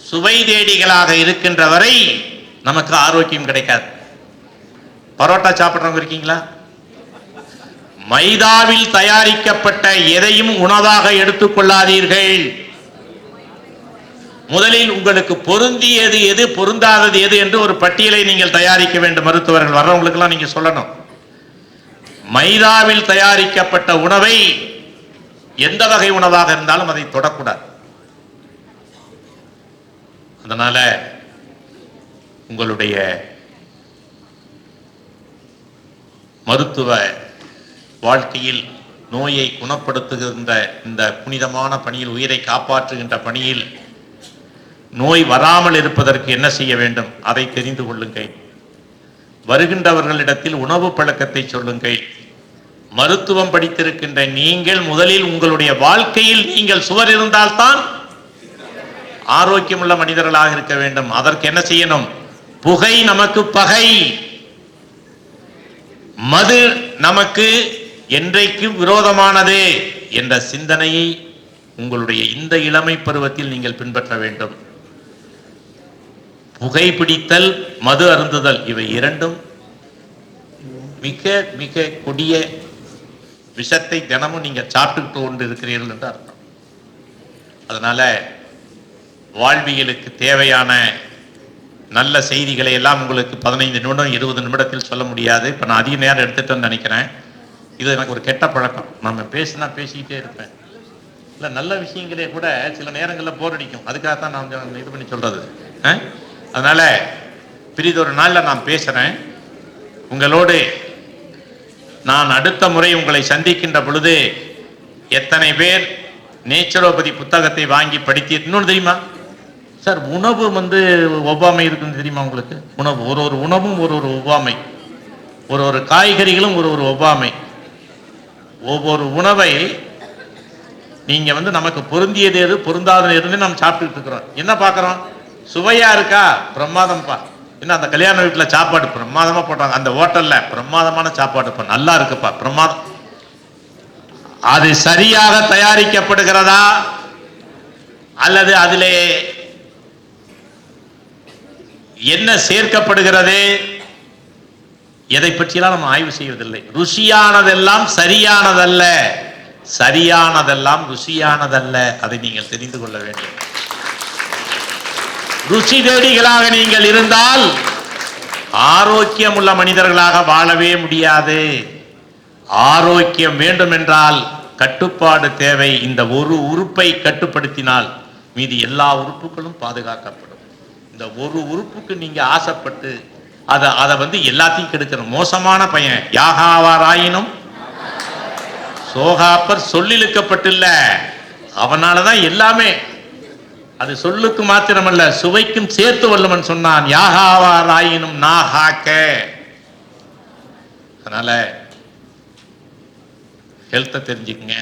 சுவை தேடிகளாக இருக்கின்ற வரை நமக்கு ஆரோக்கியம் கிடைக்காது. பரோட்டா சாப்பிட்றவங்க இருக்கீங்களா? மைதாவில் தயாரிக்கப்பட்ட எதையும் உணவாக எடுத்துக்கொள்ளாதீர்கள். முதலில் உங்களுக்கு பொருந்தியது எது, பொருந்தாதது எது என்று ஒரு பட்டியலை நீங்கள் தயாரிக்க வேண்டும். மருத்துவர்கள் வர்றவங்களுக்கு எல்லாம் நீங்க சொல்லணும், மைதாவில் தயாரிக்கப்பட்ட உணவை, எந்த வகை உணவாக இருந்தாலும் அதை தொடக்கூடாது. அதனால உங்களுடைய மருத்துவ வாழ்க்கையில் நோயை குணப்படுத்துகின்ற இந்த புனிதமான பணியில், உயிரை காப்பாற்றுகின்ற பணியில் நோய் வராமல் இருப்பதற்கு என்ன செய்ய வேண்டும் அதை தெரிந்து கொள்ளுங்கள். வருகின்றவர்களிடத்தில் உணவு பழக்கத்தை சொல்லுங்கள். மருத்துவம் படித்திருக்கின்ற நீங்கள் முதலில் உங்களுடைய வாழ்க்கையில் நீங்கள் சுவர் இருந்தால்தான் ஆரோக்கியமுள்ள மனிதர்களாக இருக்க வேண்டும். அதற்கு என்ன செய்யணும்? புகை நமக்கு பகை, மது நமக்கு என்றைக்கு விரோதமானது என்ற சிந்தனையை உங்களுடைய இந்த இளமை பருவத்தில் நீங்கள் பின்பற்ற வேண்டும். புகைப்பிடித்தல், மது அருந்துதல் இவை இரண்டும் மிக மிக கொடிய விஷத்தை தினமும் நீங்க சாப்பிட்டு கொண்டு இருக்கிறீர்கள் என்று அர்த்தம். அதனால வாழ்வியலுக்கு தேவையான நல்ல செய்திகளை எல்லாம் உங்களுக்கு 15 நிமிடம் 20 நிமிடத்தில் சொல்ல முடியாது. இப்போ நான் அதிக நேரம் எடுத்துட்டேன்னு நினைக்கிறேன். இது எனக்கு ஒரு கெட்ட பழக்கம். நம்ம பேசினா பேசிக்கிட்டே இருப்பேன். இல்லை, நல்ல விஷயங்களே கூட சில நேரங்களில் போர் அடிக்கும். அதுக்காகத்தான் நான் இது பண்ணி சொல்றது. அதனால பிரிதொரு நாளில் நான் பேசுறேன். உங்களோடு நான் அடுத்த முறை உங்களை சந்திக்கின்ற பொழுது எத்தனை பேர் நேச்சுரோபதி புத்தகத்தை வாங்கி படித்து, இன்னொன்று தெரியுமா சார், உணவு ஒவ்வாமை இருக்குன்னு தெரியுமா உங்களுக்கு? உணவு, ஒரு உணவும் ஒரு ஒவ்வாமை, ஒரு காய்கறிகளும் ஒரு ஒவ்வாமை. ஒவ்வொரு உணவை நீங்க நமக்கு பொருந்தியது எது பொருந்தாத எதுன்னு நம்ம சாப்பிட்டுட்டு இருக்கிறோம். என்ன பார்க்குறோம்? சுவையா இருக்கா? பிரமாதம்ப்பா. என்ன அந்த கல்யாண வீட்டில் சாப்பாடு பிரமாதமா போட்டாங்க, அந்த ஹோட்டல்ல பிரமாதமான சாப்பாடு, நல்லா இருக்குப்பா, பிரமாதம். அது சரியாக தயாரிக்கப்படுகிறதா அல்லது அதிலே என்ன சேர்க்கப்படுகிறது, எதை பற்றியெல்லாம் நம்ம ஆய்வு செய்வதில்லை. ருசியானதெல்லாம் சரியானதல்ல, சரியானதெல்லாம் ருசியானதல்ல. அதை நீங்கள் தெரிந்து கொள்ள வேண்டும். ருசி தேடிகளாக நீங்கள் இருந்தால் ஆரோக்கியம் உள்ள மனிதர்களாக வாழவே முடியாது. ஆரோக்கியம் வேண்டும் என்றால் கட்டுப்பாடு தேவை. இந்த ஒரு உறுப்பை கட்டுப்படுத்தினால் மீதி எல்லா உறுப்புகளும் பாதுகாக்கப்படும். இந்த ஒரு உறுப்புக்கு நீங்க ஆசைப்பட்டு அதை எல்லாத்தையும் கெடுக்கணும். மோசமான பையன் யாகாவாராயினும் சோகாப்பர் சொல்லிழுக்கப்பட்டில்ல, அவனாலதான் எல்லாமே. அது சொல்லுக்கு மாத்திரமல்ல, சுவைக்கும் சேர்த்து வல்லவன் சொன்னான், யாகாவாராயினும் நாகாக்க. அதனால ஹெல்த்தை தெரிஞ்சுக்கங்க.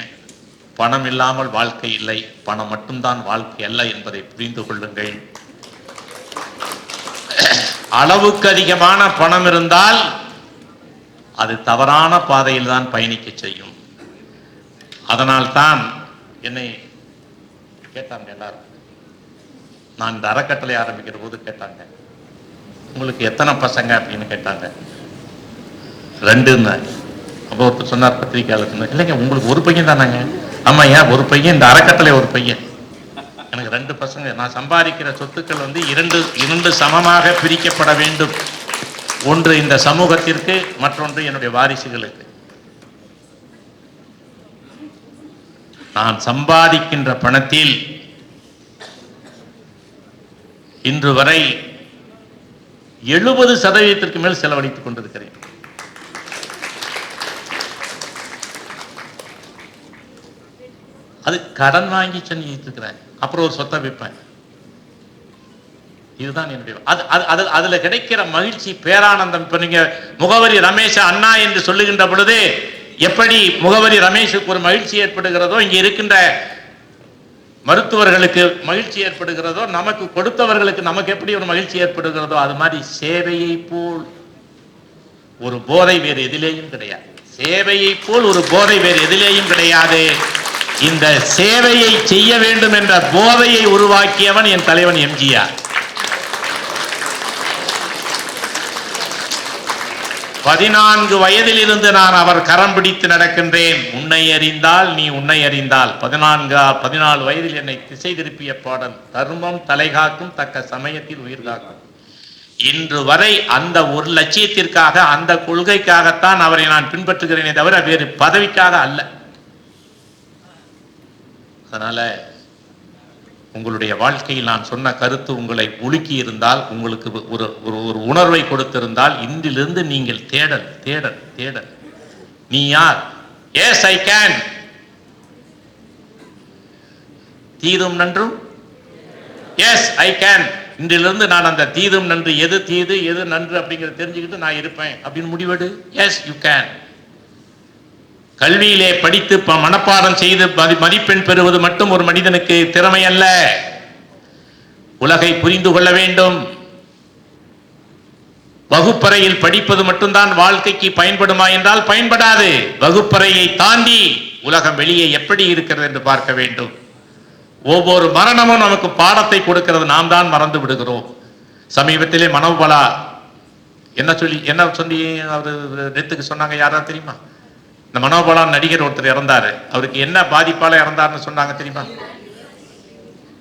பணம் இல்லாமல் வாழ்க்கை இல்லை, பணம் மட்டும்தான் வாழ்க்கை அல்ல என்பதை புரிந்து கொள்ளுங்கள். அளவுக்கு அதிகமான பணம் இருந்தால் அது தவறான பாதையில் தான் பயணிக்க செய்யும். அதனால் தான் என்னை கேட்டாங்க எல்லாரும், நான் இந்த அறக்கட்டளை ஆரம்பிக்கிற போது கேட்டாங்க, உங்களுக்கு எத்தனை பசங்க அப்படின்னு கேட்டாங்க. 2. அப்போ ஒருத்தர் சொன்னார், பத்திரிகையாளர் சொன்னார், இல்லைங்க உங்களுக்கு ஒரு பையன் தானாங்க? ஆமா, ஏன் ஒரு பையன், இந்த அறக்கட்டளை ஒரு பையன், எனக்கு 2 பசங்க. நான் சம்பாதிக்கிற சொத்துக்கள் 2 சமமாக பிரிக்கப்பட வேண்டும். ஒன்று இந்த சமூகத்திற்கு, மற்றொன்று என்னுடைய வாரிசுகளுக்கு. நான் சம்பாதிக்கின்ற பணத்தில் இன்று வரை 70% மேல் செலவழித்துக் கொண்டிருக்கிறேன். அது கடன் வாங்கி செஞ்சிருக்கிறேன். அப்புறம் ஒரு சொத்தை விற்பேன். இதுதான் என்னுடைய அதுல கிடைக்கிற மகிழ்ச்சி, பேரானந்தம். இப்ப நீங்க முகவரி ரமேஷ் அண்ணா என்று சொல்லுகின்ற பொழுது எப்படி முகவரி ரமேஷுக்கு ஒரு மகிழ்ச்சி ஏற்படுகிறதோ, இங்க இருக்கின்ற மருத்துவர்களுக்கு மகிழ்ச்சி ஏற்படுகிறதோ, நமக்கு கொடுத்தவர்களுக்கு நமக்கு எப்படி ஒரு மகிழ்ச்சி ஏற்படுகிறதோ, அது மாதிரி சேவையை போல் ஒரு போதை வேறு எதிலேயும் கிடையாது. சேவையை போல் ஒரு போதை வேறு எதிலேயும் கிடையாது. இந்த சேவையை செய்ய வேண்டும் என்ற போதையை உருவாக்கியவன் என் தலைவன் எம்ஜிஆர். 14 வயதில் இருந்து நான் அவர் கரம் பிடித்து நடக்கின்றேன். உன்னை அறிந்தால் நீ உன்னை அறிந்தால். 14 வயதில் என்னை திசை திருப்பிய பாடல் தர்மம் தலைகாக்கும், தக்க சமயத்தில் உயிர் காக்கும். இன்று வரை அந்த ஒரு லட்சியத்திற்காக, அந்த கொள்கைக்காகத்தான் அவரை நான் பின்பற்றுகிறேனே தவிர வேறு பதவிக்காக அல்ல. அதனால உங்களுடைய வாழ்க்கையில் நான் சொன்ன கருத்து உங்களை உலுக்கி இருந்தால், உங்களுக்கு ஒரு உணர்வை கொடுத்திருந்தால், இன்றிலிருந்து நீங்கள் தேடல் தேடல் தேடல். நீ யார்? Yes I can. தீதும் நன்றும் எஸ் ஐ கேன். இன்றிலிருந்து நான் அந்த தீதும் நன்று, எது தீது எது நன்று அப்படிங்கிறத தெரிஞ்சுக்கிட்டு நான் இருப்பேன் அப்படின்னு முடிவெடு. S you can. கல்வியிலே படித்து மனப்பாடம் செய்து மதிப்பெண் பெறுவது மட்டும் ஒரு மனிதனுக்கு திறமை அல்ல. உலகை புரிந்து கொள்ள வேண்டும். வகுப்பறையில் படிப்பது மட்டும்தான் வாழ்க்கைக்கு பயன்படுமா என்றால் பயன்படாது. வகுப்பறையை தாண்டி உலகம் வெளியே எப்படி இருக்கிறது என்று பார்க்க வேண்டும். ஒவ்வொரு மரணமும் நமக்கு பாடத்தை கொடுக்கிறது, நாம் தான் மறந்து விடுகிறோம். சமீபத்திலே மனோபலா என்ன சொல்லி அவர் டெத்துக்கு சொன்னாங்க, யாரா தெரியுமா? இந்த மனோபலா நடிகர் ஒருத்தர் இறந்தாரு. அவருக்கு என்ன பாதிப்பால இறந்தாருன்னு சொன்னாங்க தெரியுமா?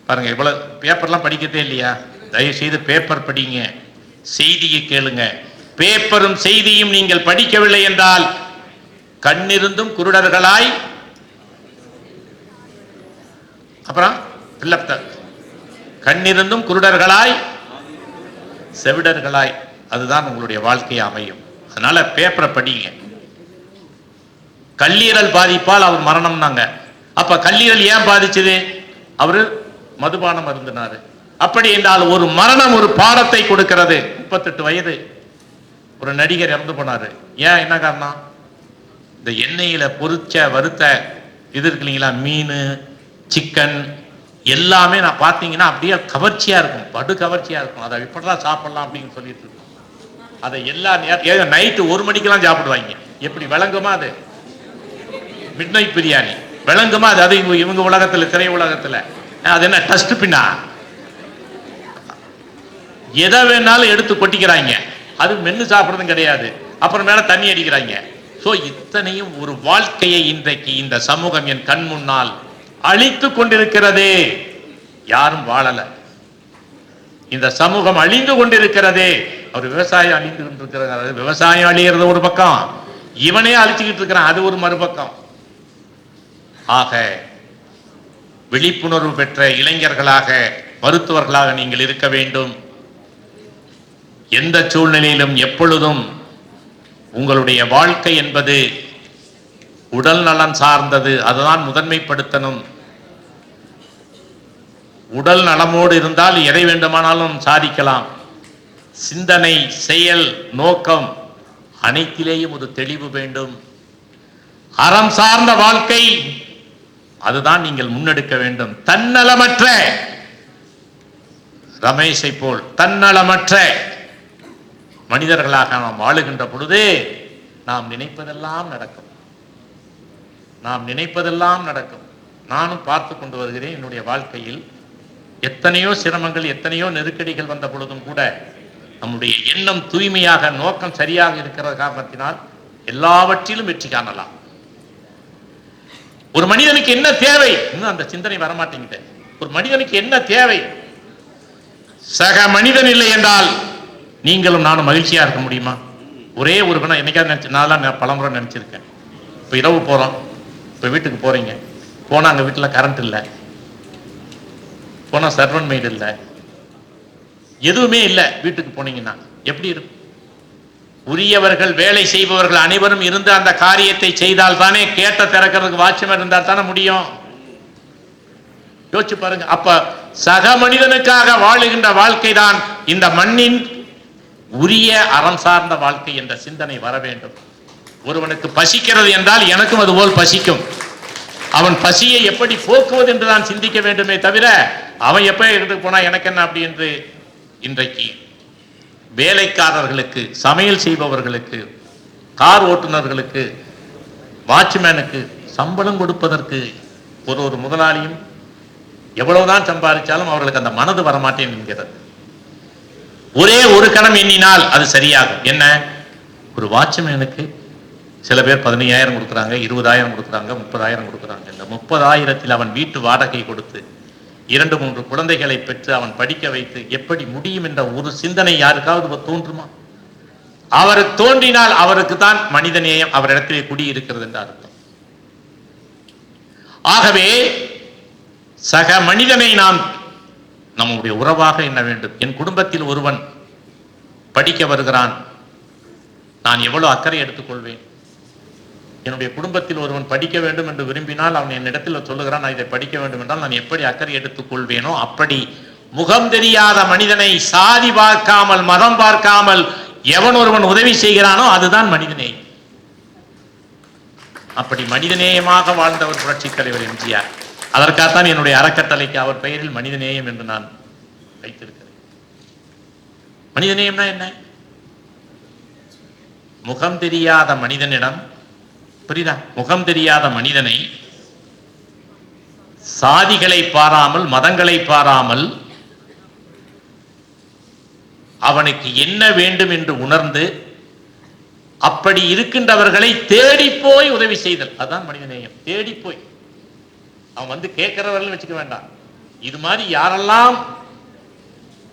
பாருங்க, இவ்வளவு பேப்பர்லாம் படிக்கிறதே இல்லையா? தயவு செய்து பேப்பர் படிங்க, செய்தியை கேளுங்க. பேப்பரும் செய்தியும் நீங்கள் படிக்கவில்லை என்றால் கண்ணிருந்தும் குருடர்களாய், அப்புறம் கண்ணிருந்தும் குருடர்களாய் செவிடர்களாய், அதுதான் உங்களுடைய வாழ்க்கையை அமையும். அதனால பேப்பரை படிங்க. கல்லீரல் பாதிப்பால் அவர் மரணம்னாங்க. அப்ப கல்லீரல் ஏன் பாதிச்சது? அவரு மதுபானம் அருந்தினாரு. அப்படி என்றால் ஒரு மரணம் ஒரு பாடத்தை கொடுக்கிறது. 38 வயது ஒரு நடிகர் இறந்து போனாரு. ஏன், என்ன காரணம்? இந்த எண்ணெயில பொரிச்ச வறுத்த இது இருக்கு இல்லைங்களா, மீன், சிக்கன் எல்லாமே நான் பார்த்தீங்கன்னா அப்படியே கவர்ச்சியா இருக்கும், படு கவர்ச்சியா இருக்கும். அதை இப்படிதான் சாப்பிடலாம் அப்படின்னு சொல்லிட்டு இருக்கோம். அதை எல்லா நேரம் நைட்டு 1 மணிக்கெல்லாம் சாப்பிடுவாங்க. எப்படி விளங்குமா அது? மிட் நைட் பிரியாணி விளங்குமா அது? அது இவங்க உலகத்துல, திரை உலகத்துல அது என்ன டஸ்ட் பின்னா, எதை வேணாலும் எடுத்து கொட்டிக்கிறாங்க. அது மென்னு சாப்பிடுறதும் கிடையாது. அப்புறம் மேல தண்ணி அடிக்கிறாங்க. சோ இத்தனையும் ஒரு வாழ்க்கையை இன்றைக்கு இந்த சமூகம் என் கண் முன்னால் அழித்து கொண்டிருக்கிறது. யாரும் வாழல. இந்த சமூகம் அழிந்து கொண்டிருக்கிறது. அவர் விவசாயம் அழிந்து கொண்டிருக்கிறார். விவசாயம் அழிகிறது ஒரு பக்கம், இவனே அழிச்சுக்கிட்டு இருக்கிறான், அது ஒரு மறுபக்கம். ஆக விழிப்புணர்வு பெற்ற இளைஞர்களாக, மருத்துவர்களாக நீங்கள் இருக்க வேண்டும். எந்த சூழ்நிலையிலும் எப்பொழுதும் உங்களுடைய வாழ்க்கை என்பது உடல் நலன் சார்ந்தது. அதுதான் முதன்மைப்படுத்தணும். உடல் நலமோடு இருந்தால் எதை வேண்டுமானாலும் சாதிக்கலாம். சிந்தனை, செயல், நோக்கம் அனைத்திலேயும் ஒரு தெளிவு வேண்டும். அறம் சார்ந்த வாழ்க்கை, அதுதான் நீங்கள் முன்னெடுக்க வேண்டும். தன்னலமற்ற ரமேஷை போல் தன்னலமற்ற மனிதர்களாக நாம் வாழுகின்ற பொழுது நாம் நினைப்பதெல்லாம் நடக்கும். நாம் நினைப்பதெல்லாம் நடக்கும். நானும் பார்த்து கொண்டு வருகிறேன். என்னுடைய வாழ்க்கையில் எத்தனையோ சிரமங்கள், எத்தனையோ நெருக்கடிகள் வந்த பொழுதும் கூட நம்முடைய எண்ணம் தூய்மையாக, நோக்கம் சரியாக இருக்கிற காரணத்தினால் எல்லாவற்றிலும் வெற்றி காணலாம். ஒரு மனிதனுக்கு என்ன தேவை? இன்னும் அந்த சிந்தனை வரமாட்டேங்குது. ஒரு மனிதனுக்கு என்ன தேவை? சக மனிதன் இல்லை என்றால் நீங்களும் நானும் மகிழ்ச்சியா இருக்க முடியுமா? ஒரே ஒரு கணம் என்னைக்காவது நினைச்சு, நான் பலமுறை நினைச்சிருக்கேன். இப்போ இரவு போறோம், இப்போ வீட்டுக்கு போறீங்க, போனா அங்க வீட்டில் கரண்ட் இல்லை, போனா சர்வன் மெய்டு இல்லை, எதுவுமே இல்லை. வீட்டுக்கு போனீங்கன்னா எப்படி இருக்கும்? உரியவர்கள், வேலை செய்பவர்கள் அனைவரும் இருந்து அந்த காரியத்தை செய்தால் தானே, கேட்ட திறக்கிறதுக்கு வாட்ச்மேன் இருந்தால் தானே முடியும். யோசிச்சு பாருங்க. அப்ப சக மனிதனுக்காக வாழுகின்ற வாழ்க்கை தான் இந்த மண்ணின் உரிய அறம் சார்ந்த வாழ்க்கை என்ற சிந்தனை வர வேண்டும். ஒருவனுக்கு பசிக்கிறது என்றால் எனக்கும் அதுபோல் பசிக்கும். அவன் பசியை எப்படி போக்குவது என்று தான் சிந்திக்க வேண்டுமே தவிர, அவன் எப்ப எடுத்துக்கு போனா எனக்கு என்ன அப்படி என்று. இன்றைக்கு வேலைக்காரர்களுக்கு, சமையல் செய்பவர்களுக்கு, கார் ஓட்டுநர்களுக்கு, வாட்ச்மேனுக்கு சம்பளம் கொடுப்பதற்கு ஒரு முதலாளியும் எவ்வளவுதான் சம்பாதிச்சாலும் அவர்களுக்கு அந்த மனது வரமாட்டேன் என்கிறது. ஒரே ஒரு கணம் எண்ணினால் அது சரியாகும். என்ன, ஒரு வாட்ச்மேனுக்கு சில பேர் 15,000 கொடுக்குறாங்க, 20,000 கொடுக்குறாங்க, 30,000 கொடுக்குறாங்க. இந்த 30,000 அவன் வீட்டு வாடகை கொடுத்து 2-3 குழந்தைகளை பெற்று அவன் படிக்க வைத்து எப்படி முடியும் என்ற ஒரு சிந்தனை யாருக்காவது தோன்றுமா? அவருக்கு தோன்றினால் அவருக்கு தான் மனிதநேயம் அவரிடத்திலே குடியிருக்கிறது என்று அர்த்தம். ஆகவே சக மனிதனை நாம் நம்முடைய உறவாக எண்ண வேண்டும். என் குடும்பத்தில் ஒருவன் படிக்க வருகிறான், நான் எவ்வளவு அக்கறை எடுத்துக்கொள்வேன். என்னுடைய குடும்பத்தில் ஒருவன் படிக்க வேண்டும் என்று விரும்பினால் அவன் என்னிடத்தில் சொல்லுகிறான், நான் இதை படிக்க வேண்டும் என்றால் நான் எப்படி அக்கறை எடுத்துக் கொள்வேனோ அப்படி முகம் தெரியாத மனிதனை சாதி பார்க்காமல், மதம் பார்க்காமல் எவன் ஒருவன் உதவி செய்கிறானோ அதுதான் மனிதனே. அப்படி மனிதநேயமாக வாழ்ந்தவர் புரட்சித் தலைவர் எம்ஜிஆர். அதற்காகத்தான் என்னுடைய அறக்கட்டளைக்கு அவர் பெயரில் மனிதநேயம் என்று நான் வைத்திருக்கிறேன். மனிதநேயம்னா என்ன? முகம் தெரியாத மனிதனிடம், புரியுதா, முகம் தெரியாத மனிதனை சாதிகளை பாராமல், மதங்களை பாராமல், அவனுக்கு என்ன வேண்டும் என்று உணர்ந்து அப்படி இருக்கின்றவர்களை தேடி போய் உதவி செய்தல், அதுதான் மனிதநேயம். தேடி போய் அவன் வந்து கேட்கிறவர்கள் வச்சுக்க வேண்டாம். இது மாதிரி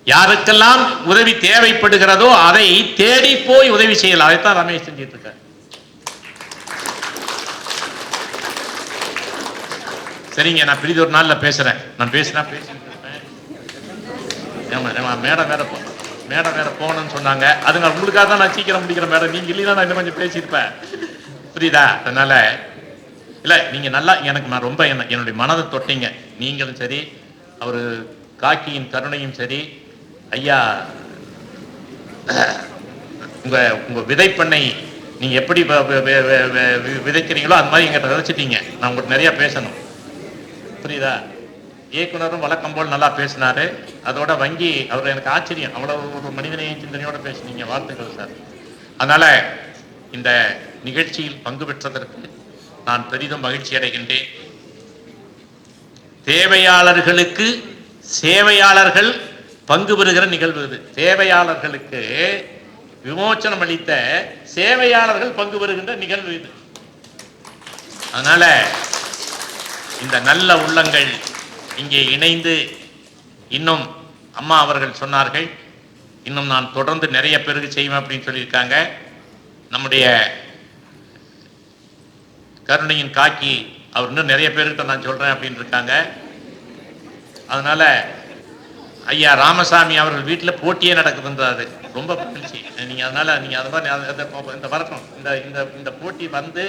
யாருக்கெல்லாம் உதவி தேவைப்படுகிறதோ அதை தேடி போய் உதவி செய்யலாம். அதைத்தான் ரமேஷ் செஞ்சிட்டு இருக்க. சரிங்க, நான் பிரிது ஒரு நாள்ல பேசுறேன். நான் பேசிட்டு இருப்பேன். மேடம் வேற போகணும்னு சொன்னாங்க. அதுங்க உங்களுக்காக தான் நான் சீக்கிரம் முடிக்கிறேன் மேடம். நீங்க இல்லைன்னா நான் இன்னும் கொஞ்சம் பேசியிருப்பேன். புரியுதா? அதனால இல்ல, நீங்க நல்லா எனக்கு நான் ரொம்ப என்னுடைய மனதை தொட்டீங்க. நீங்களும் சரி, அவரு காக்கியின் கருணையும் சரி, ஐயா உங்க விதைப்பண்ணை நீங்க எப்படி விதைக்கிறீங்களோ அது மாதிரி எங்கிட்ட விதைச்சிட்டீங்க. நான் உங்களுக்கு நிறைய பேசணும். புரியுதா? இயக்குனரும் வழக்கம் போல் நல்லா பேசினாரு. அதோட வங்கி அவர் எனக்கு ஆச்சரியம், அவ்வளவு ஒரு மனிதநேய சிந்தனையோட பேசினீங்க. வாழ்த்துக்கள் சார். அதனால இந்த நிகழ்ச்சியில் பங்கு பெற்றதற்கு நான் பெரிதும் மகிழ்ச்சி அடைகின்றேன். தேவையாளர்களுக்கு சேவையாளர்கள் பங்கு பெறுகிற நிகழ்வு இது. தேவையாளர்களுக்கு விமோச்சனம் அளித்த சேவையாளர்கள் பங்கு பெறுகின்ற நிகழ்வு இது. அதனால இந்த நல்ல உள்ளங்கள் இங்கே இணைந்து, இன்னும் அம்மா அவர்கள் சொன்னார்கள், இன்னும் நான் தொடர்ந்து நிறைய பேருக்கு செய்வேன் அப்படின்னு சொல்லியிருக்காங்க. நம்முடைய கருணையின் காக்கி அவர் இன்னும் நிறைய பேர்கிட்ட நான் சொல்றேன் அப்படின்னு இருக்காங்க. அதனால ஐயா ராமசாமி அவர்கள் வீட்டில் போட்டியே நடக்குதுன்றாரு. ரொம்ப மகிழ்ச்சி. நீங்க அதனால நீங்க அது மாதிரி இந்த வரட்டும், இந்த போட்டி வந்து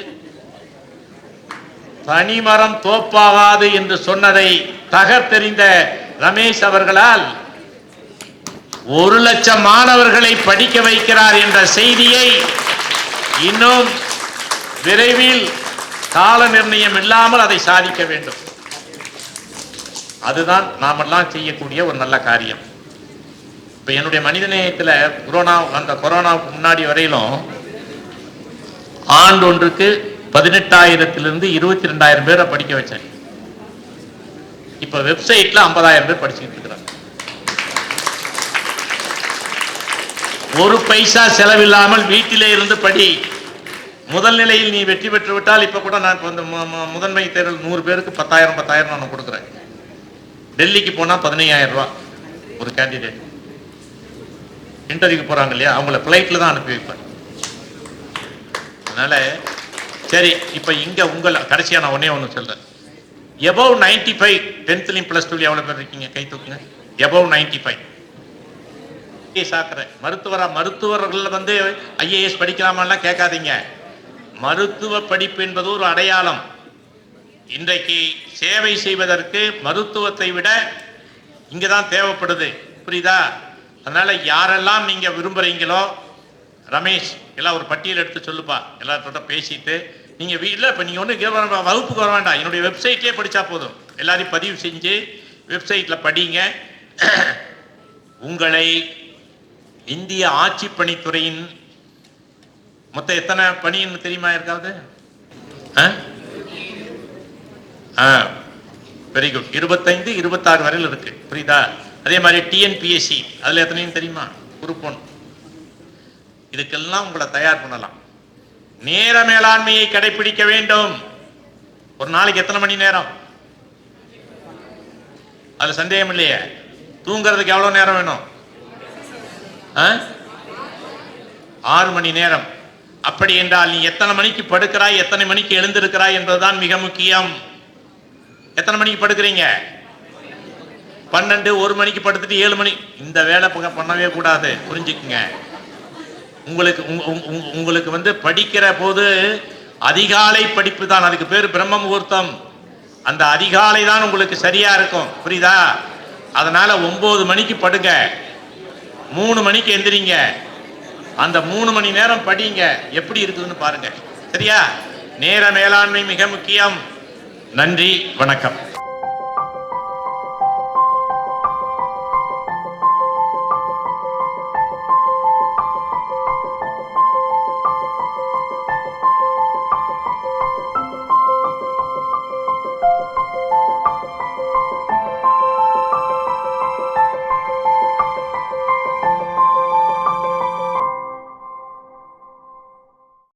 தனிமரம் தோப்பாகாது என்று சொன்னதை தகர்த்தெறிந்த ரமேஷ் அவர்களால் 1,00,000 மாணவர்களை படிக்க வைக்கிறார் என்ற செய்தியை இன்னும் விரைவில் கால நிர்ணயம் இல்லாமல் அதை சாதிக்க வேண்டும். அதுதான் நாமெல்லாம் செய்யக்கூடிய ஒரு நல்ல காரியம். இப்ப என்னுடைய மனிதநேயத்தில் அந்த கொரோனாவுக்கு முன்னாடி வரையிலும் ஆண்டு ஒன்றுக்கு 18,000 இருந்து 22,000 பேரை படிக்க வச்சேன். இப்ப வெப்சைட்ல 50,000 பேர் படிச்சுட்டு இருக்கிறாங்க. ஒரு பைசா செலவில்லாமல் வீட்டிலே இருந்து படி. முதல் நிலையில் நீ வெற்றி பெற்று விட்டால், இப்ப கூட நான் முதன்மை தேர்தல் 100 பேருக்கு 10,000 நான் கொடுக்குறேன். டெல்லிக்கு போனா 15,000 ரூபாய் ஒரு கேண்டிடேட். இன்டர்வியூக்கு போறாங்க இல்லையா, அவங்கள பிளைட்ல தான் அனுப்பி வைப்பேன். அதனால சரி, இப்ப இங்க உங்களை கடைசியா நான் ஒண்ணு சொல்றேன். எபவ் 95 10th + 2 எவ்வளவு பேர் இருக்கீங்க? கை தூக்குங்க. எபவ் 95 மருத்துவர்கள் வந்து IAS படிக்கலாமான்லாம் கேட்காதீங்க. மருத்துவ படிப்பு என்பது ஒரு அடையாளம். இன்றைக்கு சேவை செய்வதற்கு மருத்துவத்தை விட இங்கதான் தேவைப்படுது. புரியுதா? அதனால யாரெல்லாம் நீங்க விரும்புறீங்களோ, ரமேஷ் எல்லாம் ஒரு பட்டியல் எடுத்து சொல்லுப்பா. எல்லாத்தோட பேசிட்டு நீங்க வீட்டில் இப்போ நீங்க ஒன்று வகுப்புக்கு வர வேண்டாம், என்னுடைய வெப்சைட்லேயே படிச்சா போதும். எல்லாரையும் பதிவு செஞ்சு வெப்சைட்ல படிங்க. உங்களை இந்திய ஆட்சி பணித்துறையின் மொத்தம் எத்தனை பணின்னு தெரியுமா? இருக்காது? Very good. 25, 26 வரையில் இருக்கு. புரியுதா? அதே மாதிரி TNPSC அதுல எத்தனையும் தெரியுமா? குரூப் 1. இதுக்கெல்லாம் உங்களை தயார் பண்ணலாம். நேர மேலாண்மையை கடைபிடிக்க வேண்டும். ஒரு நாளைக்கு எத்தனை மணி நேரம்? அது சந்தேகம் இல்லையே. தூங்குறதுக்கு எவ்வளவு நேரம் வேணும்? 6 மணி நேரம். அப்படி என்றால் நீ எத்தனை மணிக்கு படுக்கிறாய், எத்தனை மணிக்கு எழுந்திருக்கிறாய் என்பதுதான் மிக முக்கியம். எத்தனை மணிக்கு படுக்கிறீங்க? 12, 1 மணிக்கு படுத்துட்டு 7 மணி இந்த வேலை பண்ணவே கூடாது. புரிஞ்சுக்குங்க. உங்களுக்கு வந்து படிக்கிற போது அதிகாலை படிப்பு தான், அதுக்கு பேர் பிரம்ம முகூர்த்தம். அந்த அதிகாலை தான் உங்களுக்கு சரியா இருக்கும். புரியுதா? அதனால 9 மணிக்கு படுங்க, 3 மணிக்கு எந்திரிங்க. அந்த 3 மணி நேரம் படிங்க. எப்படி இருக்குதுன்னு பாருங்க. சரியா? நேர மேலாண்மை மிக முக்கியம். நன்றி, வணக்கம்.